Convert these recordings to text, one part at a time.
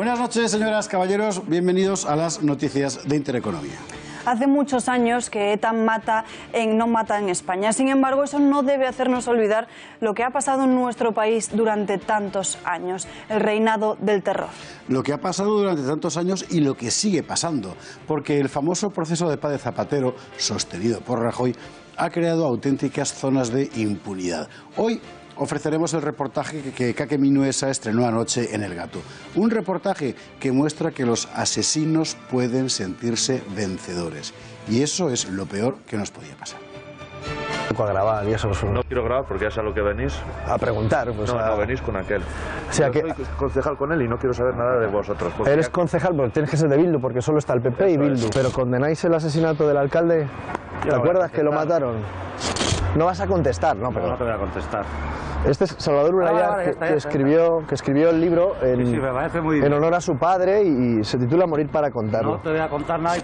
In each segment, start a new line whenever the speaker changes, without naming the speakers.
Buenas noches, señoras, caballeros. Bienvenidos a las noticias de Intereconomía.
Hace muchos años que ETA no mata en España. Sin embargo, eso no debe hacernos olvidar lo que ha pasado en nuestro país durante tantos años, el reinado del terror.
Lo que ha pasado durante tantos años y lo que sigue pasando, porque el famoso proceso de paz de Zapatero, sostenido por Rajoy, ha creado auténticas zonas de impunidad. Hoy ofreceremos el reportaje que Kake Minuesa estrenó anoche en El Gato. Un reportaje que muestra que los asesinos pueden sentirse vencedores. Y eso es lo peor que nos podía pasar.
A grabar y eso.
No quiero grabar porque ya es a lo que venís.
A preguntar. Pues
no, venís con aquel.
O sea,
yo soy concejal con él y no quiero saber nada de vosotros.
Eres concejal, porque tienes que ser de Bildu, porque solo está el PP y Bildu. Pero ¿condenáis el asesinato del alcalde? ¿Te acuerdas que lo mataron? No vas a contestar, ¿no? Pero...
No te voy a contestar.
Este es Salvador Urayar, que escribió el libro en honor a su padre y se titula Morir para contarlo.
No te voy a contar nada.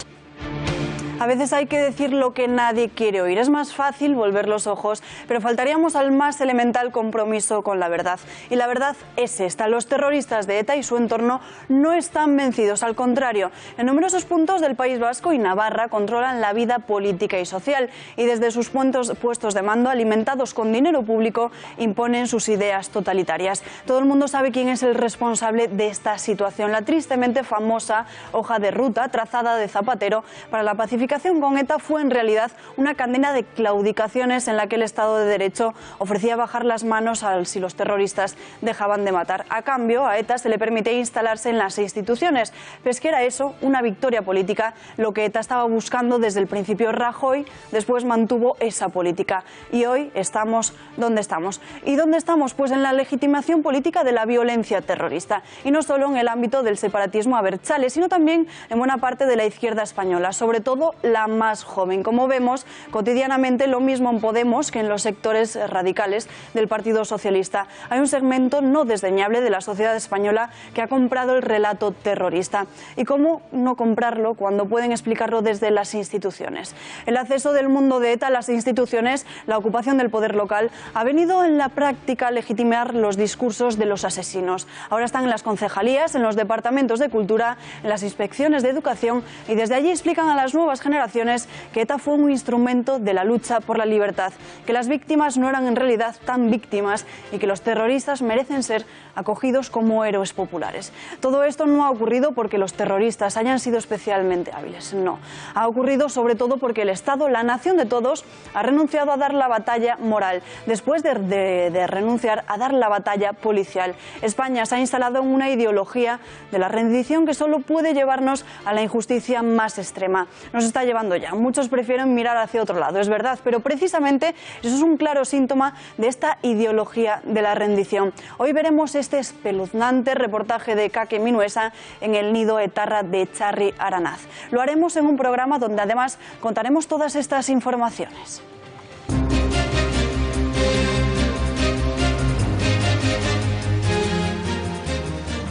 A veces hay que decir lo que nadie quiere oír. Es más fácil volver los ojos, pero faltaríamos al más elemental compromiso con la verdad. Y la verdad es esta. Los terroristas de ETA y su entorno no están vencidos. Al contrario, en numerosos puntos del País Vasco y Navarra controlan la vida política y social. Y desde sus puestos de mando, alimentados con dinero público, imponen sus ideas totalitarias. Todo el mundo sabe quién es el responsable de esta situación. La tristemente famosa hoja de ruta trazada de Zapatero para la pacificación con ETA fue en realidad una cadena de claudicaciones en la que el Estado de Derecho ofrecía bajar las manos si los terroristas dejaban de matar. A cambio, a ETA se le permitía instalarse en las instituciones. Pero es que era eso, una victoria política, lo que ETA estaba buscando desde el principio. Rajoy después mantuvo esa política. Y hoy estamos donde estamos. ¿Y dónde estamos? Pues en la legitimación política de la violencia terrorista. Y no solo en el ámbito del separatismo abertzale, sino también en buena parte de la izquierda española, sobre todo la más joven. Como vemos, cotidianamente lo mismo en Podemos que en los sectores radicales del Partido Socialista. Hay un segmento no desdeñable de la sociedad española que ha comprado el relato terrorista. ¿Y cómo no comprarlo cuando pueden explicarlo desde las instituciones? El acceso del mundo de ETA a las instituciones, la ocupación del poder local, ha venido en la práctica a legitimar los discursos de los asesinos. Ahora están en las concejalías, en los departamentos de cultura, en las inspecciones de educación y desde allí explican a las nuevas generaciones que ETA fue un instrumento de la lucha por la libertad, que las víctimas no eran en realidad tan víctimas y que los terroristas merecen ser acogidos como héroes populares. Todo esto no ha ocurrido porque los terroristas hayan sido especialmente hábiles, no. Ha ocurrido sobre todo porque el Estado, la nación de todos, ha renunciado a dar la batalla moral, después de renunciar a dar la batalla policial. España se ha instalado en una ideología de la rendición que solo puede llevarnos a la injusticia más extrema. Nos está llevando ya. Muchos prefieren mirar hacia otro lado, es verdad, pero precisamente eso es un claro síntoma de esta ideología de la rendición. Hoy veremos este espeluznante reportaje de Kake Minuesa en el nido etarra de Txarri Aranaz. Lo haremos en un programa donde además contaremos todas estas informaciones.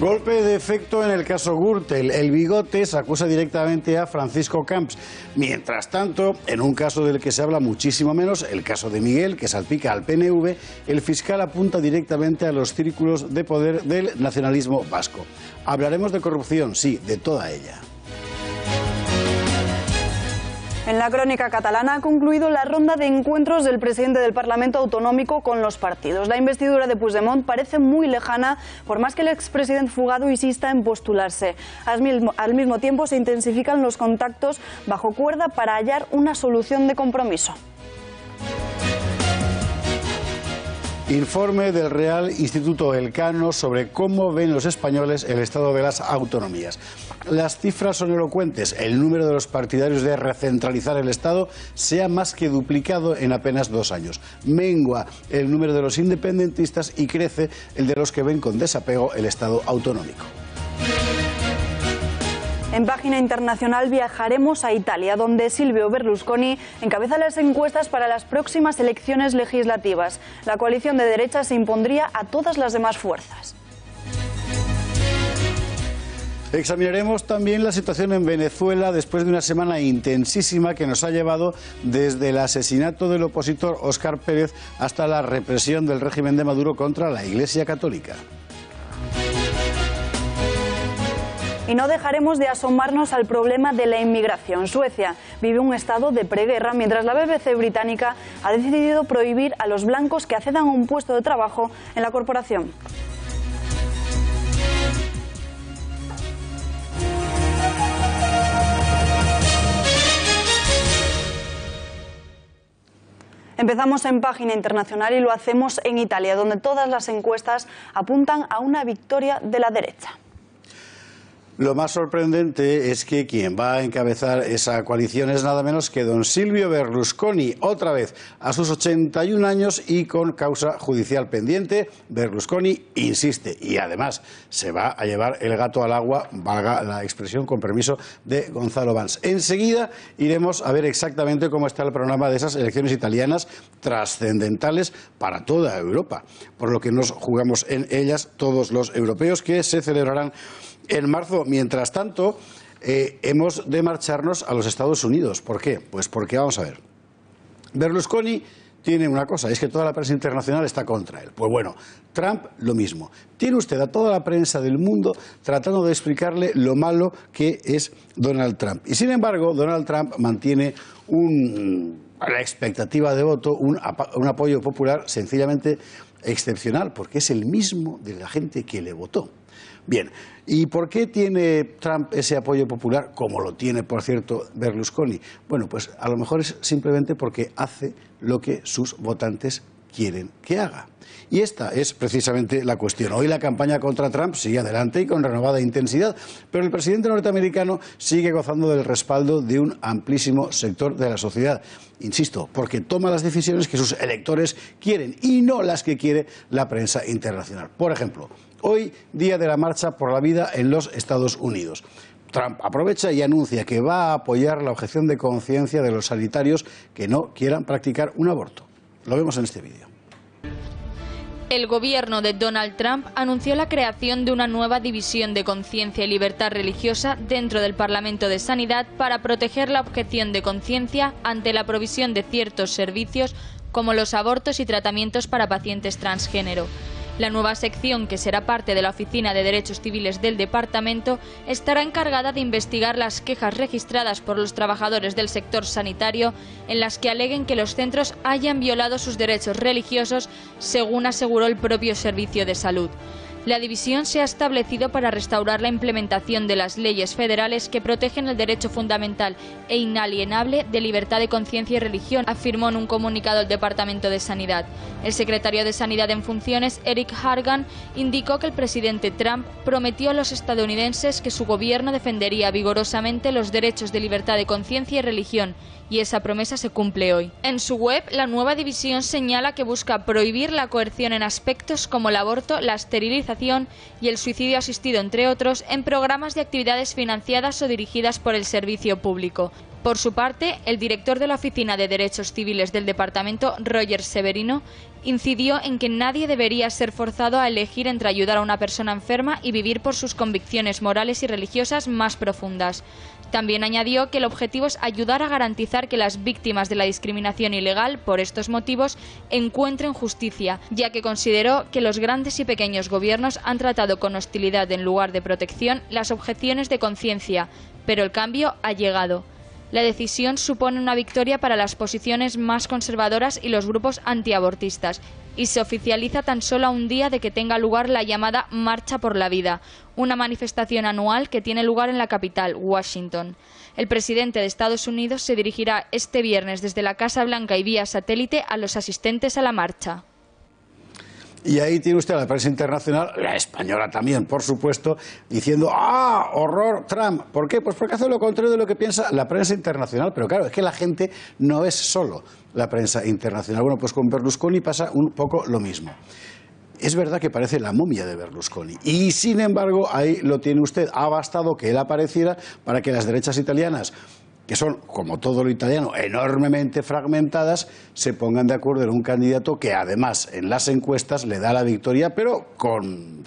Golpe de efecto en el caso Gürtel. El Bigote se acusa directamente a Francisco Camps. Mientras tanto, en un caso del que se habla muchísimo menos, el caso de Miguel, que salpica al PNV, el fiscal apunta directamente a los círculos de poder del nacionalismo vasco. Hablaremos de corrupción, sí, de toda ella.
En la crónica catalana ha concluido la ronda de encuentros del presidente del Parlamento Autonómico con los partidos. La investidura de Puigdemont parece muy lejana, por más que el expresidente fugado insista en postularse. Al mismo tiempo se intensifican los contactos bajo cuerda para hallar una solución de compromiso.
Informe del Real Instituto Elcano sobre cómo ven los españoles el estado de las autonomías. Las cifras son elocuentes. El número de los partidarios de recentralizar el Estado se ha más que duplicado en apenas 2 años. Mengua el número de los independentistas y crece el de los que ven con desapego el Estado autonómico.
En página internacional viajaremos a Italia, donde Silvio Berlusconi encabeza las encuestas para las próximas elecciones legislativas. La coalición de derecha se impondría a todas las demás fuerzas.
Examinaremos también la situación en Venezuela después de una semana intensísima que nos ha llevado desde el asesinato del opositor Óscar Pérez hasta la represión del régimen de Maduro contra la Iglesia Católica.
Y no dejaremos de asomarnos al problema de la inmigración. Suecia vive un estado de preguerra mientras la BBC británica ha decidido prohibir a los blancos que accedan a un puesto de trabajo en la corporación. Empezamos en página internacional y lo hacemos en Italia, donde todas las encuestas apuntan a una victoria de la derecha.
Lo más sorprendente es que quien va a encabezar esa coalición es nada menos que don Silvio Berlusconi, otra vez a sus 81 años y con causa judicial pendiente. Berlusconi insiste y además se va a llevar el gato al agua, valga la expresión, con permiso de Gonzalo Vans. Enseguida iremos a ver exactamente cómo está el panorama de esas elecciones italianas trascendentales para toda Europa, por lo que nos jugamos en ellas todos los europeos, que se celebrarán en marzo. Mientras tanto, hemos de marcharnos a los Estados Unidos. ¿Por qué? Pues porque, vamos a ver, Berlusconi tiene una cosa, es que toda la prensa internacional está contra él. Pues bueno, Trump lo mismo. Tiene usted a toda la prensa del mundo tratando de explicarle lo malo que es Donald Trump. Y sin embargo, Donald Trump mantiene la expectativa de voto, un apoyo popular sencillamente excepcional, porque es el mismo de la gente que le votó. Bien, ¿y por qué tiene Trump ese apoyo popular, como lo tiene, por cierto, Berlusconi? Bueno, pues a lo mejor es simplemente porque hace lo que sus votantes quieren que haga. Y esta es precisamente la cuestión. Hoy la campaña contra Trump sigue adelante y con renovada intensidad, pero el presidente norteamericano sigue gozando del respaldo de un amplísimo sector de la sociedad. Insisto, porque toma las decisiones que sus electores quieren y no las que quiere la prensa internacional. Por ejemplo, hoy, día de la Marcha por la Vida en los Estados Unidos. Trump aprovecha y anuncia que va a apoyar la objeción de conciencia de los sanitarios que no quieran practicar un aborto. Lo vemos en este vídeo.
El gobierno de Donald Trump anunció la creación de una nueva división de conciencia y libertad religiosa dentro del Parlamento de Sanidad para proteger la objeción de conciencia ante la provisión de ciertos servicios como los abortos y tratamientos para pacientes transgénero. La nueva sección, que será parte de la Oficina de Derechos Civiles del Departamento, estará encargada de investigar las quejas registradas por los trabajadores del sector sanitario en las que aleguen que los centros hayan violado sus derechos religiosos, según aseguró el propio Servicio de Salud. La división se ha establecido para restaurar la implementación de las leyes federales que protegen el derecho fundamental e inalienable de libertad de conciencia y religión, afirmó en un comunicado el Departamento de Sanidad. El secretario de Sanidad en funciones, Eric Hargan, indicó que el presidente Trump prometió a los estadounidenses que su gobierno defendería vigorosamente los derechos de libertad de conciencia y religión, y esa promesa se cumple hoy. En su web, la nueva división señala que busca prohibir la coerción en aspectos como el aborto, la esterilización y el suicidio asistido, entre otros, en programas de actividades financiadas o dirigidas por el servicio público. Por su parte, el director de la Oficina de Derechos Civiles del Departamento, Roger Severino, incidió en que nadie debería ser forzado a elegir entre ayudar a una persona enferma y vivir por sus convicciones morales y religiosas más profundas. También añadió que el objetivo es ayudar a garantizar que las víctimas de la discriminación ilegal por estos motivos encuentren justicia, ya que consideró que los grandes y pequeños gobiernos han tratado con hostilidad en lugar de protección las objeciones de conciencia, pero el cambio ha llegado. La decisión supone una victoria para las posiciones más conservadoras y los grupos antiabortistas, y se oficializa tan solo a un día de que tenga lugar la llamada Marcha por la Vida, una manifestación anual que tiene lugar en la capital, Washington. El presidente de Estados Unidos se dirigirá este viernes desde la Casa Blanca y vía satélite a los asistentes a la marcha.
Y ahí tiene usted a la prensa internacional, la española también, por supuesto, diciendo ¡ah, horror Trump! ¿Por qué? Pues porque hace lo contrario de lo que piensa la prensa internacional. Pero claro, es que la gente no es solo la prensa internacional. Bueno, pues con Berlusconi pasa un poco lo mismo. Es verdad que parece la momia de Berlusconi y, sin embargo, ahí lo tiene usted. Ha bastado que él apareciera para que las derechas italianas, que son, como todo lo italiano, enormemente fragmentadas, se pongan de acuerdo en un candidato que, además, en las encuestas le da la victoria, pero con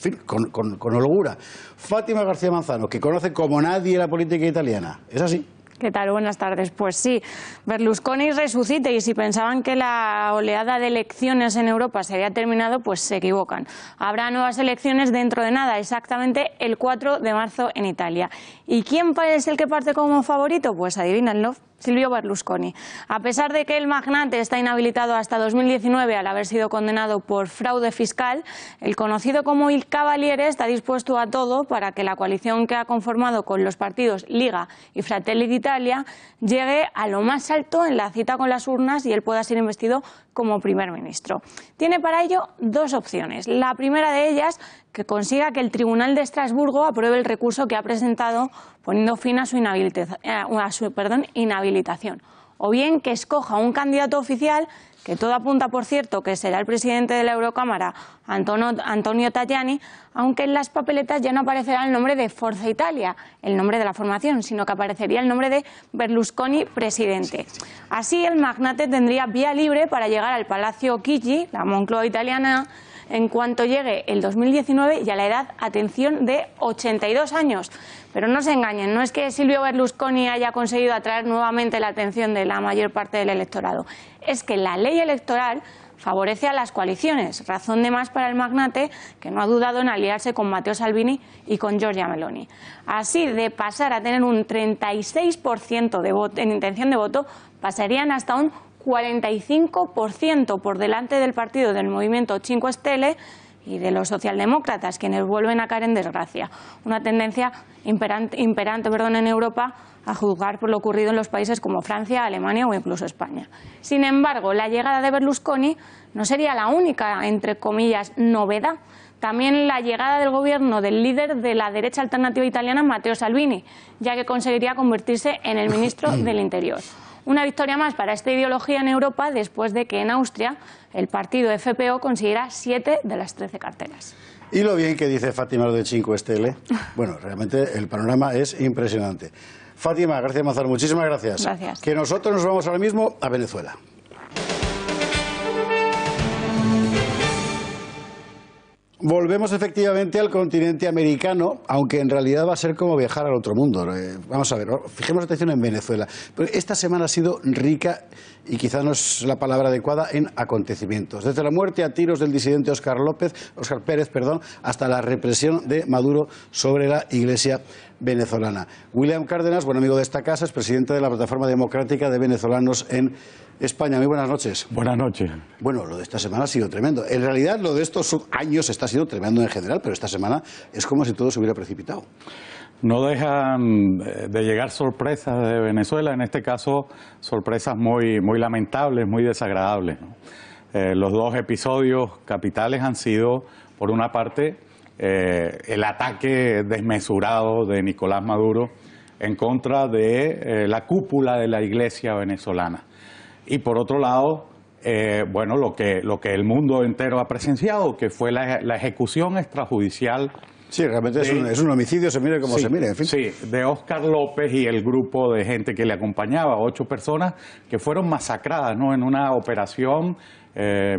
holgura. Fátima García Manzano, que conoce como nadie la política italiana. ¿Es así?
¿Qué tal? Buenas tardes. Pues sí, Berlusconi resucite, y si pensaban que la oleada de elecciones en Europa se había terminado, pues se equivocan. Habrá nuevas elecciones dentro de nada, exactamente el 4 de marzo en Italia. ¿Y quién es el que parte como favorito? Pues adivínenlo. Silvio Berlusconi. A pesar de que el magnate está inhabilitado hasta 2019 al haber sido condenado por fraude fiscal, el conocido como Il Cavaliere está dispuesto a todo para que la coalición que ha conformado con los partidos Liga y Fratelli d'Italia llegue a lo más alto en la cita con las urnas y él pueda ser investido como primer ministro. Tiene para ello dos opciones. La primera de ellas, que consiga que el Tribunal de Estrasburgo apruebe el recurso que ha presentado poniendo fin a su inhabilitación. O bien que escoja un candidato oficial, que todo apunta, por cierto, que será el presidente de la Eurocámara, Antonio Tajani, aunque en las papeletas ya no aparecerá el nombre de Forza Italia, el nombre de la formación, sino que aparecería el nombre de Berlusconi presidente. Así el magnate tendría vía libre para llegar al Palacio Chigi, la Moncloa italiana, en cuanto llegue el 2019 y a la edad, atención, de 82 años. Pero no se engañen, no es que Silvio Berlusconi haya conseguido atraer nuevamente la atención de la mayor parte del electorado, es que la ley electoral favorece a las coaliciones, razón de más para el magnate, que no ha dudado en aliarse con Matteo Salvini y con Giorgia Meloni. Así, de pasar a tener un 36% en intención de voto, pasarían hasta un 45% por delante del partido del Movimiento 5 Stelle y de los socialdemócratas, quienes vuelven a caer en desgracia. Una tendencia imperante en Europa, a juzgar por lo ocurrido en los países como Francia, Alemania o incluso España. Sin embargo, la llegada de Berlusconi no sería la única, entre comillas, novedad. También la llegada del gobierno del líder de la derecha alternativa italiana, Matteo Salvini, ya que conseguiría convertirse en el ministro del Interior. Una victoria más para esta ideología en Europa, después de que en Austria el partido FPO consiguiera 7 de las 13 carteras.
Y lo bien que dice Fátima lo de 5 Stelle. Bueno, realmente el panorama es impresionante. Fátima García Mazar, muchísimas gracias.
Gracias.
Que nosotros nos vamos ahora mismo a Venezuela. Volvemos efectivamente al continente americano, aunque en realidad va a ser como viajar al otro mundo. Vamos a ver, fijemos atención en Venezuela. Esta semana ha sido rica, y quizá no es la palabra adecuada, en acontecimientos. Desde la muerte a tiros del disidente Óscar Pérez, hasta la represión de Maduro sobre la Iglesia venezolana. William Cárdenas, buen amigo de esta casa, es presidente de la Plataforma Democrática de Venezolanos en España. Muy buenas noches.
Buenas noches.
Bueno, lo de esta semana ha sido tremendo. En realidad, lo de estos años está siendo tremendo en general, pero esta semana es como si todo se hubiera precipitado.
No dejan de llegar sorpresas de Venezuela, en este caso sorpresas muy lamentables, muy desagradables, ¿no? Los dos episodios capitales han sido, por una parte, el ataque desmesurado de Nicolás Maduro en contra de la cúpula de la Iglesia venezolana. Y por otro lado, bueno, lo que el mundo entero ha presenciado, que fue la ejecución extrajudicial.
Sí, realmente es un homicidio, se mire como se mire, en fin.
Sí, de Óscar López y el grupo de gente que le acompañaba, 8 personas que fueron masacradas, ¿no?, en una operación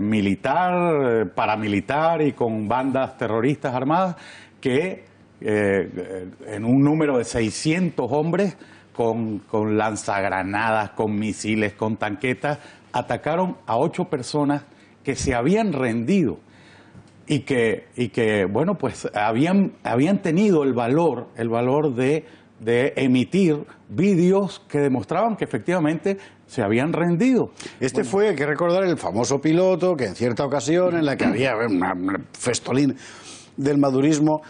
militar, paramilitar y con bandas terroristas armadas que en un número de 600 hombres con lanzagranadas, con misiles, con tanquetas, atacaron a 8 personas que se habían rendido y que bueno, pues habían tenido el valor de emitir vídeos que demostraban que efectivamente se habían rendido.
Fue, hay que recordar, el famoso piloto que en cierta ocasión en la que había un festolín del madurismo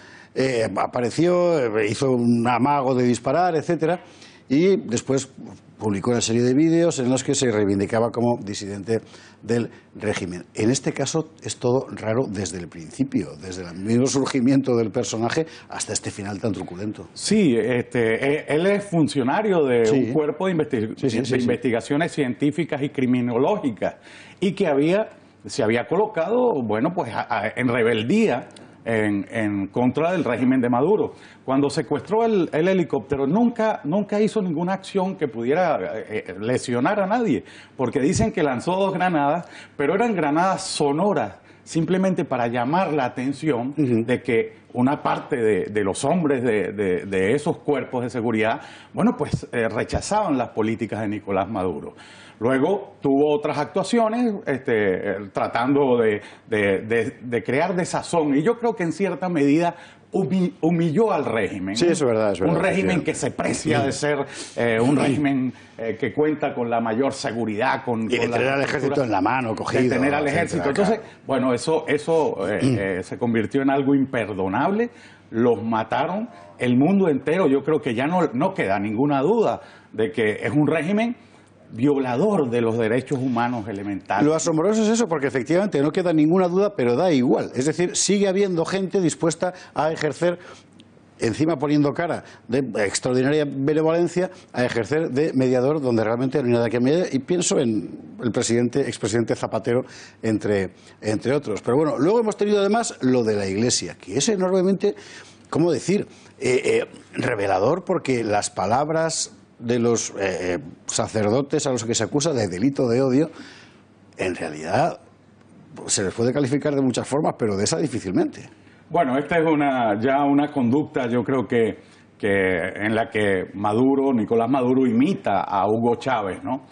apareció, hizo un amago de disparar, etcétera, y después publicó una serie de vídeos en los que se reivindicaba como disidente del régimen. En este caso es todo raro desde el principio, desde el mismo surgimiento del personaje hasta este final tan truculento.
Sí, él es funcionario de un cuerpo de investigaciones científicas y criminológicas, y que se había colocado, bueno, pues en rebeldía en contra del régimen de Maduro. Cuando secuestró el helicóptero nunca hizo ninguna acción que pudiera lesionar a nadie, porque dicen que lanzó 2 granadas, pero eran granadas sonoras, simplemente para llamar la atención de que una parte de los hombres de esos cuerpos de seguridad, bueno, pues rechazaban las políticas de Nicolás Maduro. Luego tuvo otras actuaciones tratando de crear desazón, y yo creo que en cierta medida humilló al régimen.
Sí, eso es verdad.
Un régimen que se precia de ser un régimen que cuenta con la mayor seguridad,
y de tener al ejército en la mano, cogido.
De tener al ejército. Entonces, bueno, eso se convirtió en algo imperdonable. Los mataron. El mundo entero, yo creo que ya no queda ninguna duda de que es un régimen violador de los derechos humanos elementales.
Lo asombroso es eso, porque efectivamente no queda ninguna duda, pero da igual. Es decir, sigue habiendo gente dispuesta a ejercer, encima poniendo cara de extraordinaria benevolencia, a ejercer de mediador donde realmente no hay nada que mediar. Y pienso en el expresidente Zapatero, entre otros. Pero bueno, luego hemos tenido además lo de la Iglesia, que es enormemente, ¿cómo decir?, revelador, porque las palabras de los sacerdotes a los que se acusa de delito de odio, en realidad se les puede calificar de muchas formas, pero de esa difícilmente.
Bueno, esta es ya una conducta, yo creo que en la que Nicolás Maduro imita a Hugo Chávez, ¿no?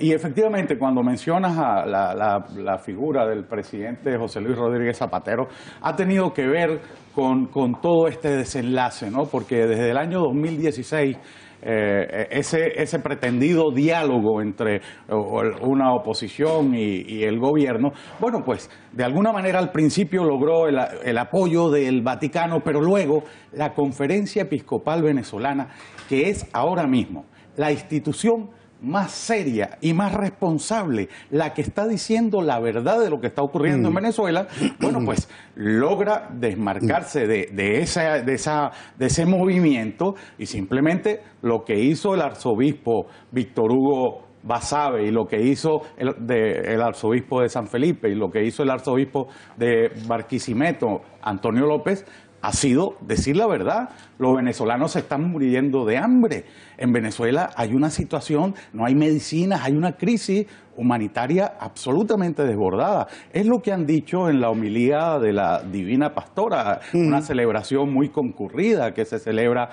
Y efectivamente, cuando mencionas a la figura del presidente José Luis Rodríguez Zapatero, ha tenido que ver con todo este desenlace, ¿no? Porque desde el año 2016 ese pretendido diálogo entre una oposición y el gobierno, bueno, pues de alguna manera al principio logró el apoyo del Vaticano, pero luego la Conferencia Episcopal Venezolana, que es ahora mismo la institución más seria y más responsable, la que está diciendo la verdad de lo que está ocurriendo en Venezuela, bueno, pues logra desmarcarse de ese movimiento, y simplemente lo que hizo el arzobispo Víctor Hugo Basabe, y lo que hizo el arzobispo de San Felipe, y lo que hizo el arzobispo de Barquisimeto, Antonio López, ha sido decir la verdad. Los venezolanos se están muriendo de hambre. En Venezuela hay una situación, no hay medicinas, hay una crisis humanitaria absolutamente desbordada. Es lo que han dicho en la homilía de la Divina Pastora, una celebración muy concurrida que se celebra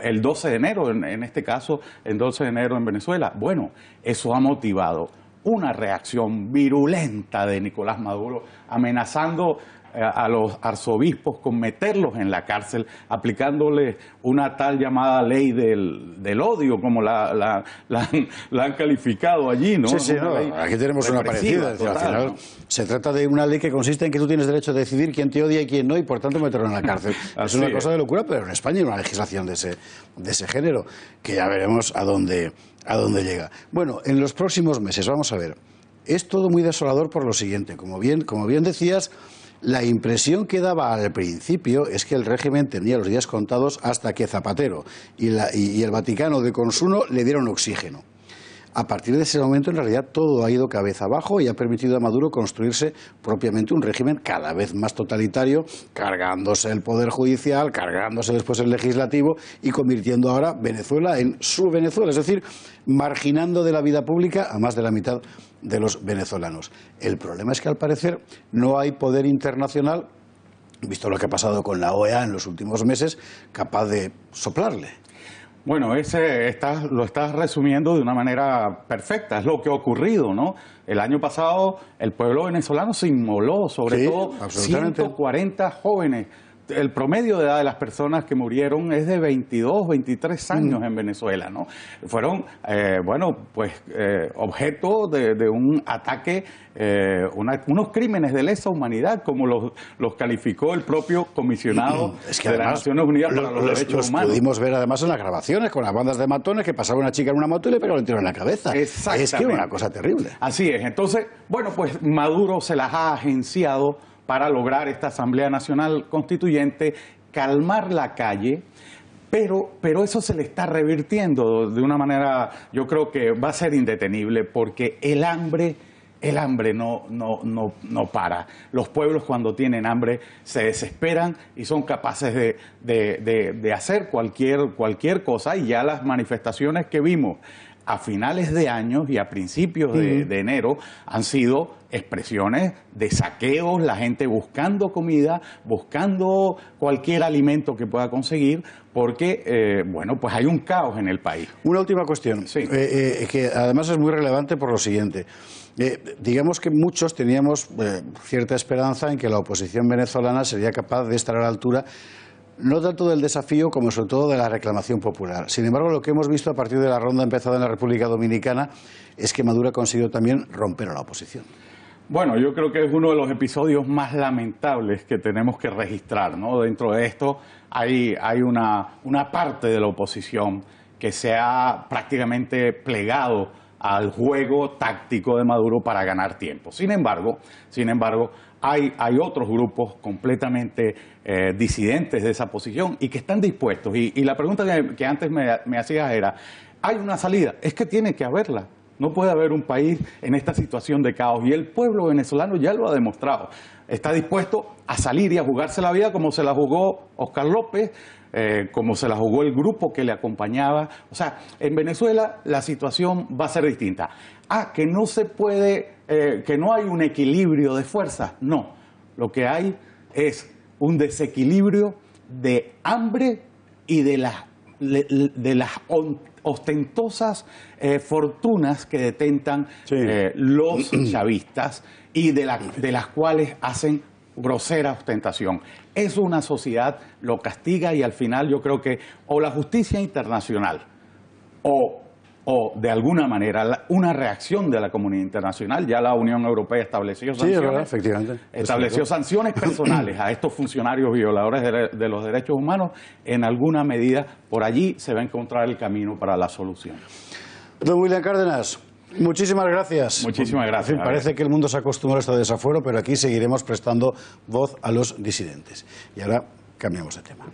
el 12 de enero, en este caso el 12 de enero en Venezuela. Bueno, eso ha motivado una reacción virulenta de Nicolás Maduro, amenazando a los arzobispos con meterlos en la cárcel, aplicándoles una tal llamada ley del odio, como la han calificado allí, ¿no?
Sí, no, aquí tenemos una parecida. Al final, ¿no? Se trata de una ley que consiste en que tú tienes derecho a decidir quién te odia y quién no, y por tanto meterlo en la cárcel. Es una cosa de locura, pero en España hay una legislación de ese género, que ya veremos a dónde llega. Bueno, en los próximos meses, vamos a ver, es todo muy desolador por lo siguiente. Como bien decías, la impresión que daba al principio es que el régimen tenía los días contados hasta que Zapatero y el Vaticano de consuno le dieron oxígeno. A partir de ese momento, en realidad, todo ha ido cabeza abajo y ha permitido a Maduro construirse propiamente un régimen cada vez más totalitario, cargándose el poder judicial, cargándose después el legislativo y convirtiendo ahora Venezuela en su Venezuela, es decir, marginando de la vida pública a más de la mitad de los venezolanos. El problema es que, al parecer, no hay poder internacional, visto lo que ha pasado con la OEA en los últimos meses, capaz de soplarle.
Bueno, lo estás resumiendo de una manera perfecta, es lo que ha ocurrido, ¿no? El año pasado el pueblo venezolano se inmoló, sobre todo 140 jóvenes. El promedio de edad de las personas que murieron es de 22, 23 años en Venezuela, ¿no? Fueron, objeto de un ataque, unos crímenes de lesa humanidad, como los calificó el propio comisionado de las Naciones Unidas para los Derechos Humanos.
Pudimos ver además en las grabaciones con las bandas de matones que pasaba una chica en una moto y le pegaba el tiro en la cabeza.
Exactamente.
Es que era una cosa terrible.
Así es. Entonces, bueno, pues Maduro se las ha agenciado para lograr esta Asamblea Nacional Constituyente, calmar la calle, pero eso se le está revirtiendo de una manera, yo creo que va a ser indetenible, porque el hambre no para. Los pueblos, cuando tienen hambre, se desesperan y son capaces de hacer cualquier cosa, y ya las manifestaciones que vimos a finales de año y a principios de enero han sido expresiones de saqueos, la gente buscando comida, buscando cualquier alimento que pueda conseguir, porque, bueno, pues hay un caos en el país.
Una última cuestión,
Sí.
Que además es muy relevante por lo siguiente. Digamos que muchos teníamos cierta esperanza en que la oposición venezolana sería capaz de estar a la altura, no tanto del desafío como sobre todo de la reclamación popular. Sin embargo, lo que hemos visto a partir de la ronda empezada en la República Dominicana es que Maduro ha conseguido también romper a la oposición.
Bueno, yo creo que es uno de los episodios más lamentables que tenemos que registrar, ¿no? Dentro de esto hay una parte de la oposición que se ha prácticamente plegado al juego táctico de Maduro para ganar tiempo. Sin embargo, hay otros grupos completamente disidentes de esa posición y que están dispuestos. Y la pregunta que antes me hacías era, ¿hay una salida? Es que tiene que haberla. No puede haber un país en esta situación de caos y el pueblo venezolano ya lo ha demostrado. Está dispuesto a salir y a jugarse la vida como se la jugó Óscar López, como se la jugó el grupo que le acompañaba. O sea, en Venezuela la situación va a ser distinta. Que no se puede, que no hay un equilibrio de fuerzas. No, lo que hay es un desequilibrio de hambre y de las ostentosas fortunas que detentan los chavistas y de las cuales hacen grosera ostentación. Eso una sociedad lo castiga y al final yo creo que o la justicia internacional o de alguna manera una reacción de la comunidad internacional. Ya la Unión Europea estableció sanciones,
verdad, efectivamente.
estableció sanciones personales a estos funcionarios violadores de los derechos humanos. En alguna medida por allí se va a encontrar el camino para la solución.
Don William Cárdenas, muchísimas gracias.
Muchísimas gracias.
En fin, parece que el mundo se acostumbra a este desafuero, pero aquí seguiremos prestando voz a los disidentes. Y ahora cambiamos de tema.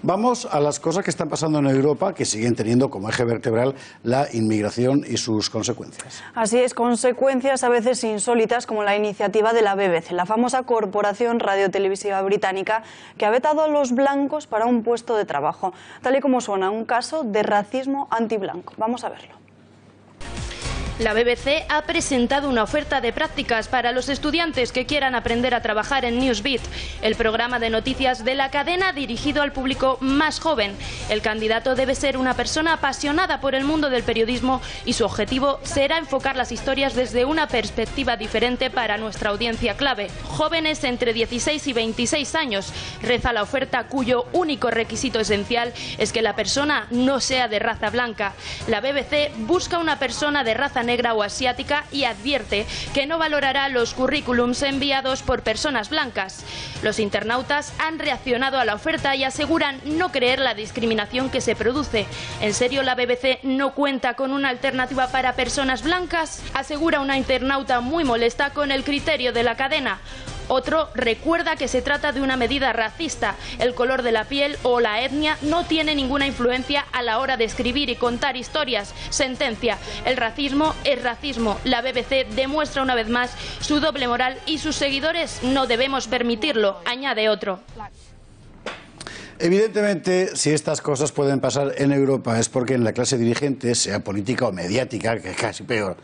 Vamos a las cosas que están pasando en Europa, que siguen teniendo como eje vertebral la inmigración y sus consecuencias.
Así es, consecuencias a veces insólitas, como la iniciativa de la BBC, la famosa corporación radiotelevisiva británica, que ha vetado a los blancos para un puesto de trabajo. Tal y como suena, un caso de racismo antiblanco. Vamos a verlo.
La BBC ha presentado una oferta de prácticas para los estudiantes que quieran aprender a trabajar en Newsbeat, el programa de noticias de la cadena dirigido al público más joven. El candidato debe ser una persona apasionada por el mundo del periodismo y su objetivo será enfocar las historias desde una perspectiva diferente para nuestra audiencia clave, jóvenes entre 16 y 26 años. Reza la oferta, cuyo único requisito esencial es que la persona no sea de raza blanca. La BBC busca una persona de raza negra o asiática y advierte que no valorará los currículums enviados por personas blancas. Los internautas han reaccionado a la oferta y aseguran no creer la discriminación que se produce. ¿En serio la BBC no cuenta con una alternativa para personas blancas?, asegura una internauta muy molesta con el criterio de la cadena. Otro recuerda que se trata de una medida racista. El color de la piel o la etnia no tiene ninguna influencia a la hora de escribir y contar historias. Sentencia: el racismo es racismo. La BBC demuestra una vez más su doble moral y sus seguidores no debemos permitirlo, añade otro.
Evidentemente, si estas cosas pueden pasar en Europa es porque en la clase dirigente, sea política o mediática, que es casi peor,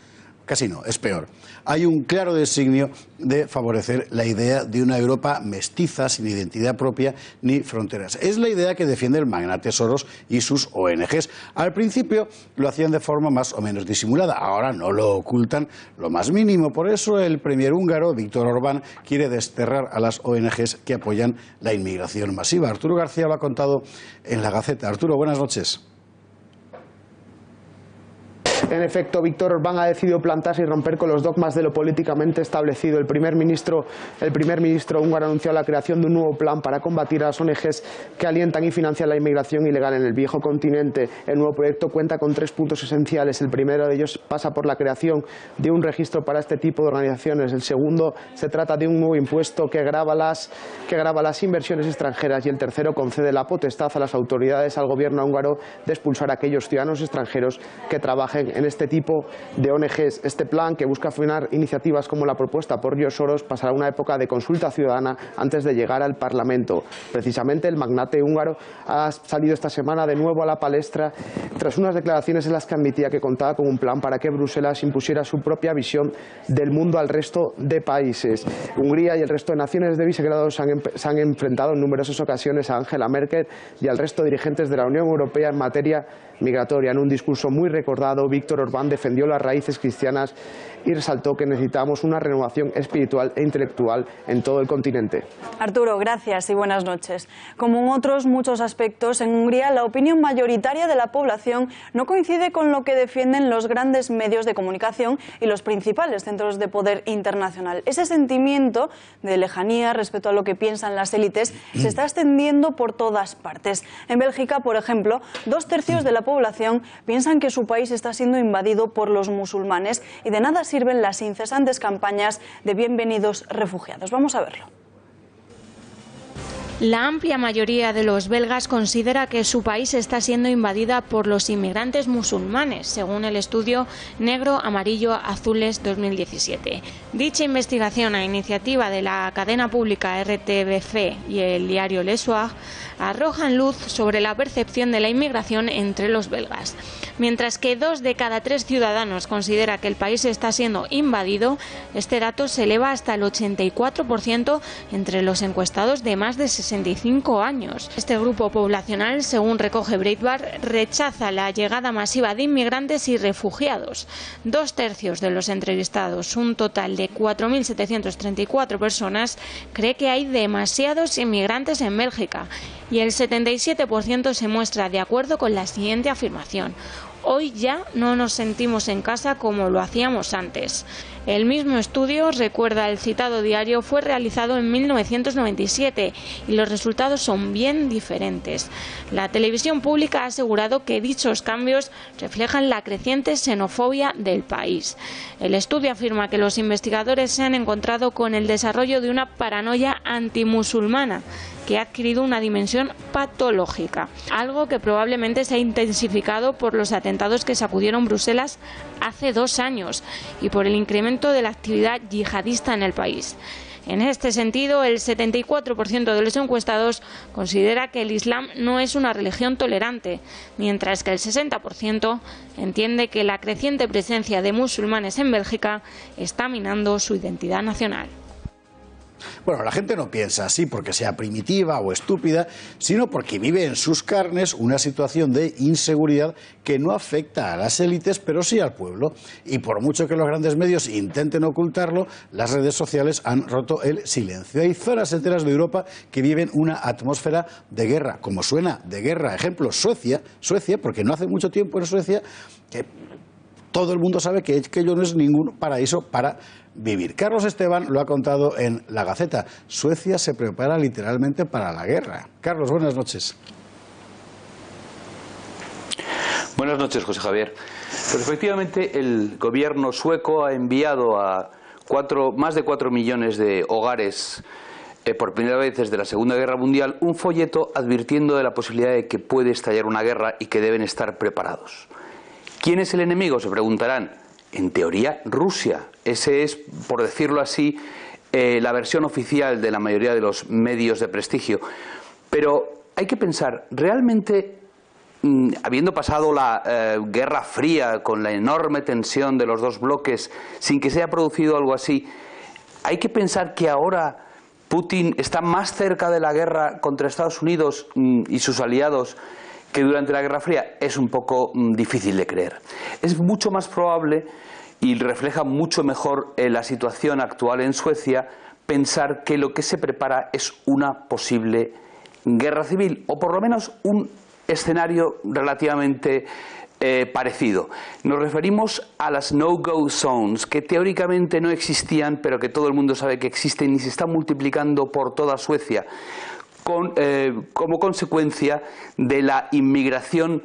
casi no, es peor, hay un claro designio de favorecer la idea de una Europa mestiza, sin identidad propia ni fronteras. Es la idea que defiende el magnate Soros y sus ONGs. Al principio lo hacían de forma más o menos disimulada, ahora no lo ocultan lo más mínimo. Por eso el premier húngaro, Viktor Orbán, quiere desterrar a las ONGs que apoyan la inmigración masiva. Arturo García lo ha contado en La Gaceta. Arturo, buenas noches.
En efecto, Viktor Orbán ha decidido plantarse y romper con los dogmas de lo políticamente establecido. El primer ministro húngaro anunció la creación de un nuevo plan para combatir a las ONGs que alientan y financian la inmigración ilegal en el viejo continente. El nuevo proyecto cuenta con 3 puntos esenciales. El primero de ellos pasa por la creación de un registro para este tipo de organizaciones. El segundo se trata de un nuevo impuesto que grava las inversiones extranjeras. Y el tercero concede la potestad a las autoridades, al gobierno húngaro, de expulsar a aquellos ciudadanos extranjeros que trabajen en este tipo de ONGs. Este plan, que busca frenar iniciativas como la propuesta por George Soros, pasará una época de consulta ciudadana antes de llegar al Parlamento. Precisamente el magnate húngaro ha salido esta semana de nuevo a la palestra tras unas declaraciones en las que admitía que contaba con un plan para que Bruselas impusiera su propia visión del mundo al resto de países. Hungría y el resto de naciones de Visegrado se han enfrentado en numerosas ocasiones a Angela Merkel y al resto de dirigentes de la Unión Europea en materia migratoria. En un discurso muy recordado, Víctor Orbán defendió las raíces cristianas y resaltó que necesitamos una renovación espiritual e intelectual en todo el continente.
Arturo, gracias y buenas noches. Como en otros muchos aspectos, en Hungría la opinión mayoritaria de la población no coincide con lo que defienden los grandes medios de comunicación y los principales centros de poder internacional. Ese sentimiento de lejanía respecto a lo que piensan las élites se está extendiendo por todas partes. En Bélgica, por ejemplo, 2/3 de la población piensan que su país está siendo invadido por los musulmanes y de nada sirven las incesantes campañas de bienvenidos refugiados. Vamos a verlo.
La amplia mayoría de los belgas considera que su país está siendo invadida por los inmigrantes musulmanes, según el estudio Negro, Amarillo, Azules 2017. Dicha investigación, a iniciativa de la cadena pública RTBF y el diario Le Soir, arrojan luz sobre la percepción de la inmigración entre los belgas. Mientras que 2 de cada 3 ciudadanos considera que el país está siendo invadido, este dato se eleva hasta el 84% entre los encuestados de más de 65 años. Este grupo poblacional, según recoge Breitbart, rechaza la llegada masiva de inmigrantes y refugiados. 2/3 de los entrevistados, un total de 4.734 personas, cree que hay demasiados inmigrantes en Bélgica y el 77% se muestra de acuerdo con la siguiente afirmación: hoy ya no nos sentimos en casa como lo hacíamos antes. El mismo estudio, recuerda el citado diario, fue realizado en 1997 y los resultados son bien diferentes. La televisión pública ha asegurado que dichos cambios reflejan la creciente xenofobia del país. El estudio afirma que los investigadores se han encontrado con el desarrollo de una paranoia antimusulmana que ha adquirido una dimensión patológica, algo que probablemente se ha intensificado por los atentados que sacudieron Bruselas hace 2 años y por el incremento de la actividad yihadista en el país. En este sentido, el 74% de los encuestados considera que el Islam no es una religión tolerante, mientras que el 60% entiende que la creciente presencia de musulmanes en Bélgica está minando su identidad nacional.
Bueno, la gente no piensa así porque sea primitiva o estúpida, sino porque vive en sus carnes una situación de inseguridad que no afecta a las élites, pero sí al pueblo. Y por mucho que los grandes medios intenten ocultarlo, las redes sociales han roto el silencio. Hay zonas enteras de Europa que viven una atmósfera de guerra, como suena de guerra. Ejemplo, Suecia, porque no hace mucho tiempo en Suecia que todo el mundo sabe que aquello no es ningún paraíso para vivir. Carlos Esteban lo ha contado en La Gaceta. Suecia se prepara literalmente para la guerra. Carlos, buenas noches.
Buenas noches, José Javier. Pues efectivamente, el gobierno sueco ha enviado a más de 4 millones de hogares por primera vez desde la Segunda Guerra Mundial un folleto advirtiendo de la posibilidad de que puede estallar una guerra y que deben estar preparados. ¿Quién es el enemigo?, se preguntarán. En teoría, Rusia. Ese es, por decirlo así, la versión oficial de la mayoría de los medios de prestigio. Pero hay que pensar, realmente, habiendo pasado la Guerra Fría con la enorme tensión de los dos bloques, sin que se haya producido algo así, hay que pensar que ahora Putin está más cerca de la guerra contra Estados Unidos y sus aliados que durante la Guerra Fría. Es un poco difícil de creer. Es mucho más probable y refleja mucho mejor la situación actual en Suecia pensar que lo que se prepara es una posible guerra civil, o por lo menos un escenario relativamente parecido. Nos referimos a las no-go zones, que teóricamente no existían, pero que todo el mundo sabe que existen y se están multiplicando por toda Suecia, como consecuencia de la inmigración